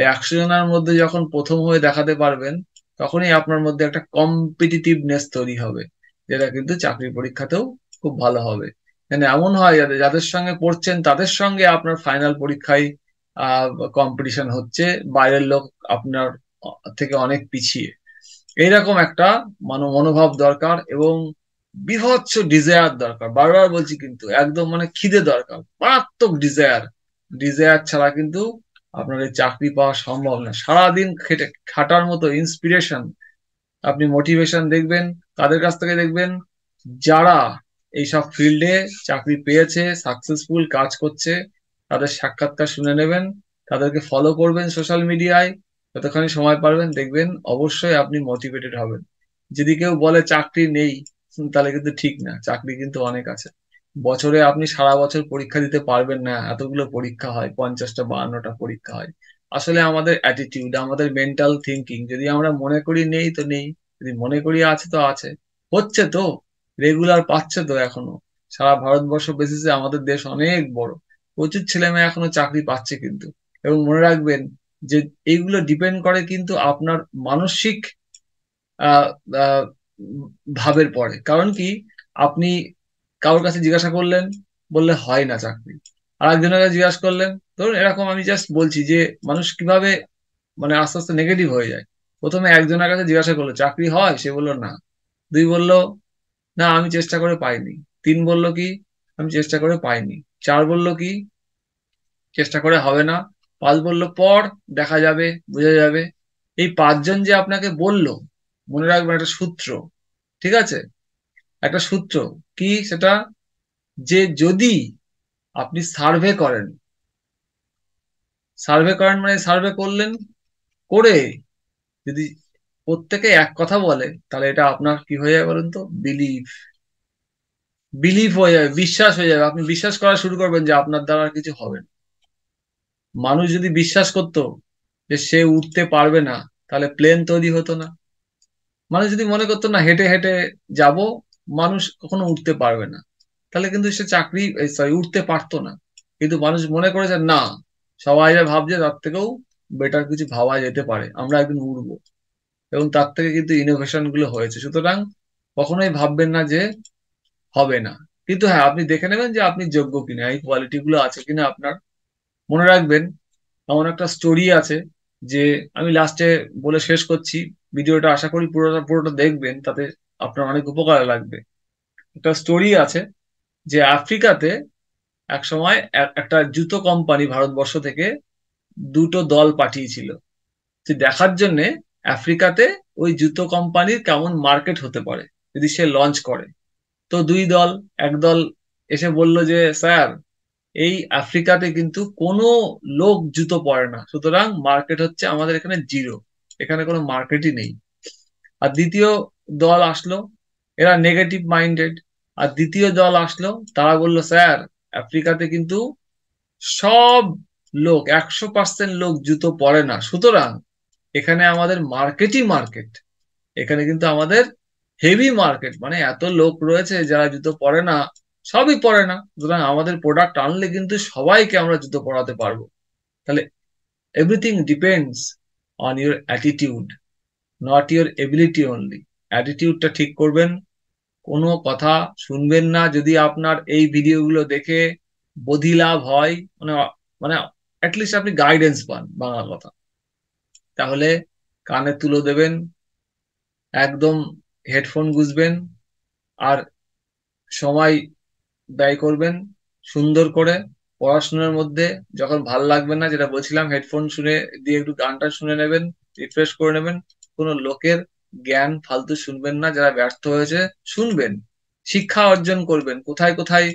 100 জনের মধ্যে যখন প্রথম হয়ে দেখাতে পারবেন, তখনই আপনার মধ্যে একটা কম্পিটিটিভনেস তৈরি হবে, যেটা কিন্তু চাকরি পরীক্ষাতেও খুব ভালো হবে। মানে এমন হয় যাদের যাদের সঙ্গে পড়ছেন তাদের সঙ্গে আপনার ফাইনাল পরীক্ষায় কম্পিটিশন হচ্ছে, বাইরের লোক আপনার থেকে অনেক পিছিয়ে। এইরকম একটা মনোভাব দরকার, এবং বীভৎস ডিজায়ার দরকার। বারবার বলছি কিন্তু, একদম মানে খিদে দরকার, মারাত্মক ডিজায়ার। ডিজায়ার ছাড়া কিন্তু আপনার এই চাকরি পাওয়া সম্ভব না। সারাদিন খেটে খাটার মতো ইন্সপিরেশন, আপনি মোটিভেশন দেখবেন তাদের কাছ থেকে, দেখবেন যারা এইসব ফিল্ডে চাকরি পেয়েছে, সাকসেসফুল কাজ করছে, তাদের সাক্ষাৎকার শুনে নেবেন, তাদেরকে ফলো করবেন সোশ্যাল মিডিয়ায়, যতখানি সময় পারবেন, দেখবেন অবশ্যই আপনি মোটিভেটেড হবেন। যদি কেউ বলে চাকরি নেই, তাহলে কিন্তু ঠিক না, চাকরি কিন্তু অনেক আছে। বছরে আপনি সারা বছর পরীক্ষা দিতে পারবেন না, এতগুলো পরীক্ষা হয়, 50টা 52টা পরীক্ষা হয়। আসলে আমাদের অ্যাটিটিউড, আমাদের মেন্টাল থিঙ্কিং, যদি আমরা মনে করি নেই তো নেই, যদি মনে করি আছে তো আছে। হচ্ছে তো, রেগুলার পাচ্ছে তো এখনো। সারা ভারতবর্ষ বেসিসে আমাদের দেশ অনেক বড়, প্রচুর ছেলে মেয়ে এখনো চাকরি পাচ্ছে কিন্তু। এবং মনে রাখবেন যে এইগুলো ডিপেন্ড করে কিন্তু আপনার মানসিক আহ আহ, ভাবের পরে। কারণ কি, আপনি কারোর কাছে জিজ্ঞাসা করলেন, বললে হয় না চাকরি, আর একজনের কাছে জিজ্ঞাসা করলেন, ধরুন এরকম আমি জাস্ট বলছি যে মানুষ কিভাবে মানে আস্তে আস্তে নেগেটিভ হয়ে যায়। প্রথমে একজনের কাছে জিজ্ঞাসা করলো চাকরি হয়, সে বললো না। 2 বলল না আমি চেষ্টা করে পাইনি। 3 বলল কি, আমি চেষ্টা করে পাইনি। 4 বলল কি, চেষ্টা করে হবে না। 5 বলল পর, দেখা যাবে, বোঝা যাবে। এই 5 জন যে আপনাকে বলল, মনে রাখবেন একটা সূত্র, ঠিক আছে? একটা সূত্র, কি সেটা, যে যদি আপনি সার্ভে করেন মানে সার্ভে করলেন, করে যদি প্রত্যেকে এক কথা বলে, তাহলে এটা আপনার কি হয়ে যাবে বলুন তো, বিলিফ। বিলিফ হয়ে যাবে, বিশ্বাস হয়ে যাবে। আপনি বিশ্বাস করা শুরু করবেন যে আপনার দ্বারা আর কিছু হবে না। মানুষ যদি বিশ্বাস করতো যে সে উঠতে পারবে না, তাহলে প্লেন তৈরি হতো না। মানুষ যদি মনে করতো না হেঁটে হেঁটে যাব, মানুষ কখনো উঠতে পারবে না, তাহলে কিন্তু সে চাকরি, সরি, উঠতে পারতো না। কিন্তু মানুষ মনে করেছে না, সবাই যা ভাবছে তার থেকেও বেটার কিছু ভাবা যেতে পারে, আমরা একদিন উঠবো। এবং তার থেকে কিন্তু ইনোভেশন গুলো হয়েছে। সুতরাং কখনোই ভাববেন না যে হবে না। কিন্তু হ্যাঁ, আপনি দেখে নেবেন যে আপনি যোগ্য কিনা, এই কোয়ালিটি গুলো আছে কিনা আপনার। মনে রাখবেন, এমন একটা স্টোরি আছে, যে আমি লাস্টে বলে শেষ করছি, ভিডিওটা আশা করি পুরোটা পুরোটা দেখবেন, তাতে আপনার অনেক উপকার লাগবে। একটা স্টোরি আছে যে আফ্রিকাতে এক সময় একটা জুতো কোম্পানি ভারতবর্ষ থেকে দুটো দল পাঠিয়েছিল যে দেখার জন্য আফ্রিকাতে ওই জুতো কোম্পানির কেমন মার্কেট হতে পারে যদি সে লঞ্চ করে। তো দুই দল, এক দল এসে বলল যে স্যার, এই আফ্রিকাতে কিন্তু কোনো লোক জুতো পরে না, সুতরাং মার্কেট হচ্ছে আমাদের এখানে জিরো, এখানে কোনো মার্কেটই নেই। আর দ্বিতীয় দল আসলো, এরা নেগেটিভ মাইন্ডেড। আর দ্বিতীয় দল আসলো, তারা বলল স্যার, আফ্রিকাতে কিন্তু সব লোক 100% লোক জুতো পরে না, সুতরাং এখানে আমাদের মার্কেটই মার্কেট, এখানে কিন্তু আমাদের হেভি মার্কেট, মানে এত লোক রয়েছে যারা জুতো পরে না, সবই পরে না, সুতরাং আমাদের প্রোডাক্ট আনলে কিন্তু সবাইকে আমরা জুতো পরাতে পারবো। তাহলে everything depends on your attitude, not your ability only. অ্যাটিটিউডটা ঠিক করবেন, কোনো কথা শুনবেন না যদি আপনার এই ভিডিওগুলো দেখে বোধি লাভ হয়, মানে মানে অ্যাটলিস্ট আপনি গাইডেন্স পান, বাংলা কথা, তাহলে কানে তুলো দেবেন, একদম হেডফোন গুঁজবেন, আর সময় ব্যয় করবেন সুন্দর করে পড়াশোনার মধ্যে। যখন ভাল লাগবে না, যেটা বলছিলাম, হেডফোন শুনে দিয়ে একটু গানটা শুনে নেবেন, রিফ্রেশ করে নেবেন। কোনো লোকের জ্ঞান ফালতু শুনবেন না, যারা ব্যর্থ হয়েছে শুনবেন, শিক্ষা অর্জন করবেন কোথায় কোথায়।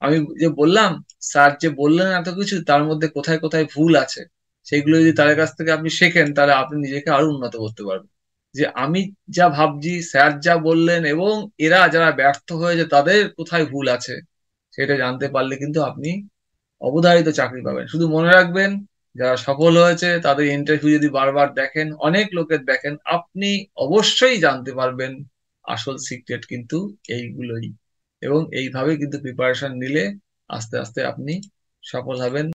আমি যে বললাম, স্যার যে বললেন এত কিছু, তার মধ্যে কোথায় কোথায় ভুল আছে সেগুলো যদি তাদের কাছ থেকে আপনি শেখেন, তাহলে আপনি নিজেকে আরো উন্নত করতে পারবেন। যে আমি যা ভাবছি, স্যার যা বললেন, এবং এরা যারা ব্যর্থ হয়েছে তাদের কোথায় ভুল আছে সেটা জানতে পারলে কিন্তু আপনি অবধারিত চাকরি পাবেন। শুধু মনে রাখবেন, যারা সফল হয়েছে তাদের ইন্টারভিউ যদি বারবার দেখেন, অনেক লোকের দেখেন, আপনি অবশ্যই জানতে পারবেন আসল সিক্রেট কিন্তু এইগুলোই। এবং এইভাবে কিন্তু প্রিপারেশন নিলে আস্তে আস্তে আপনি সফল হবেন।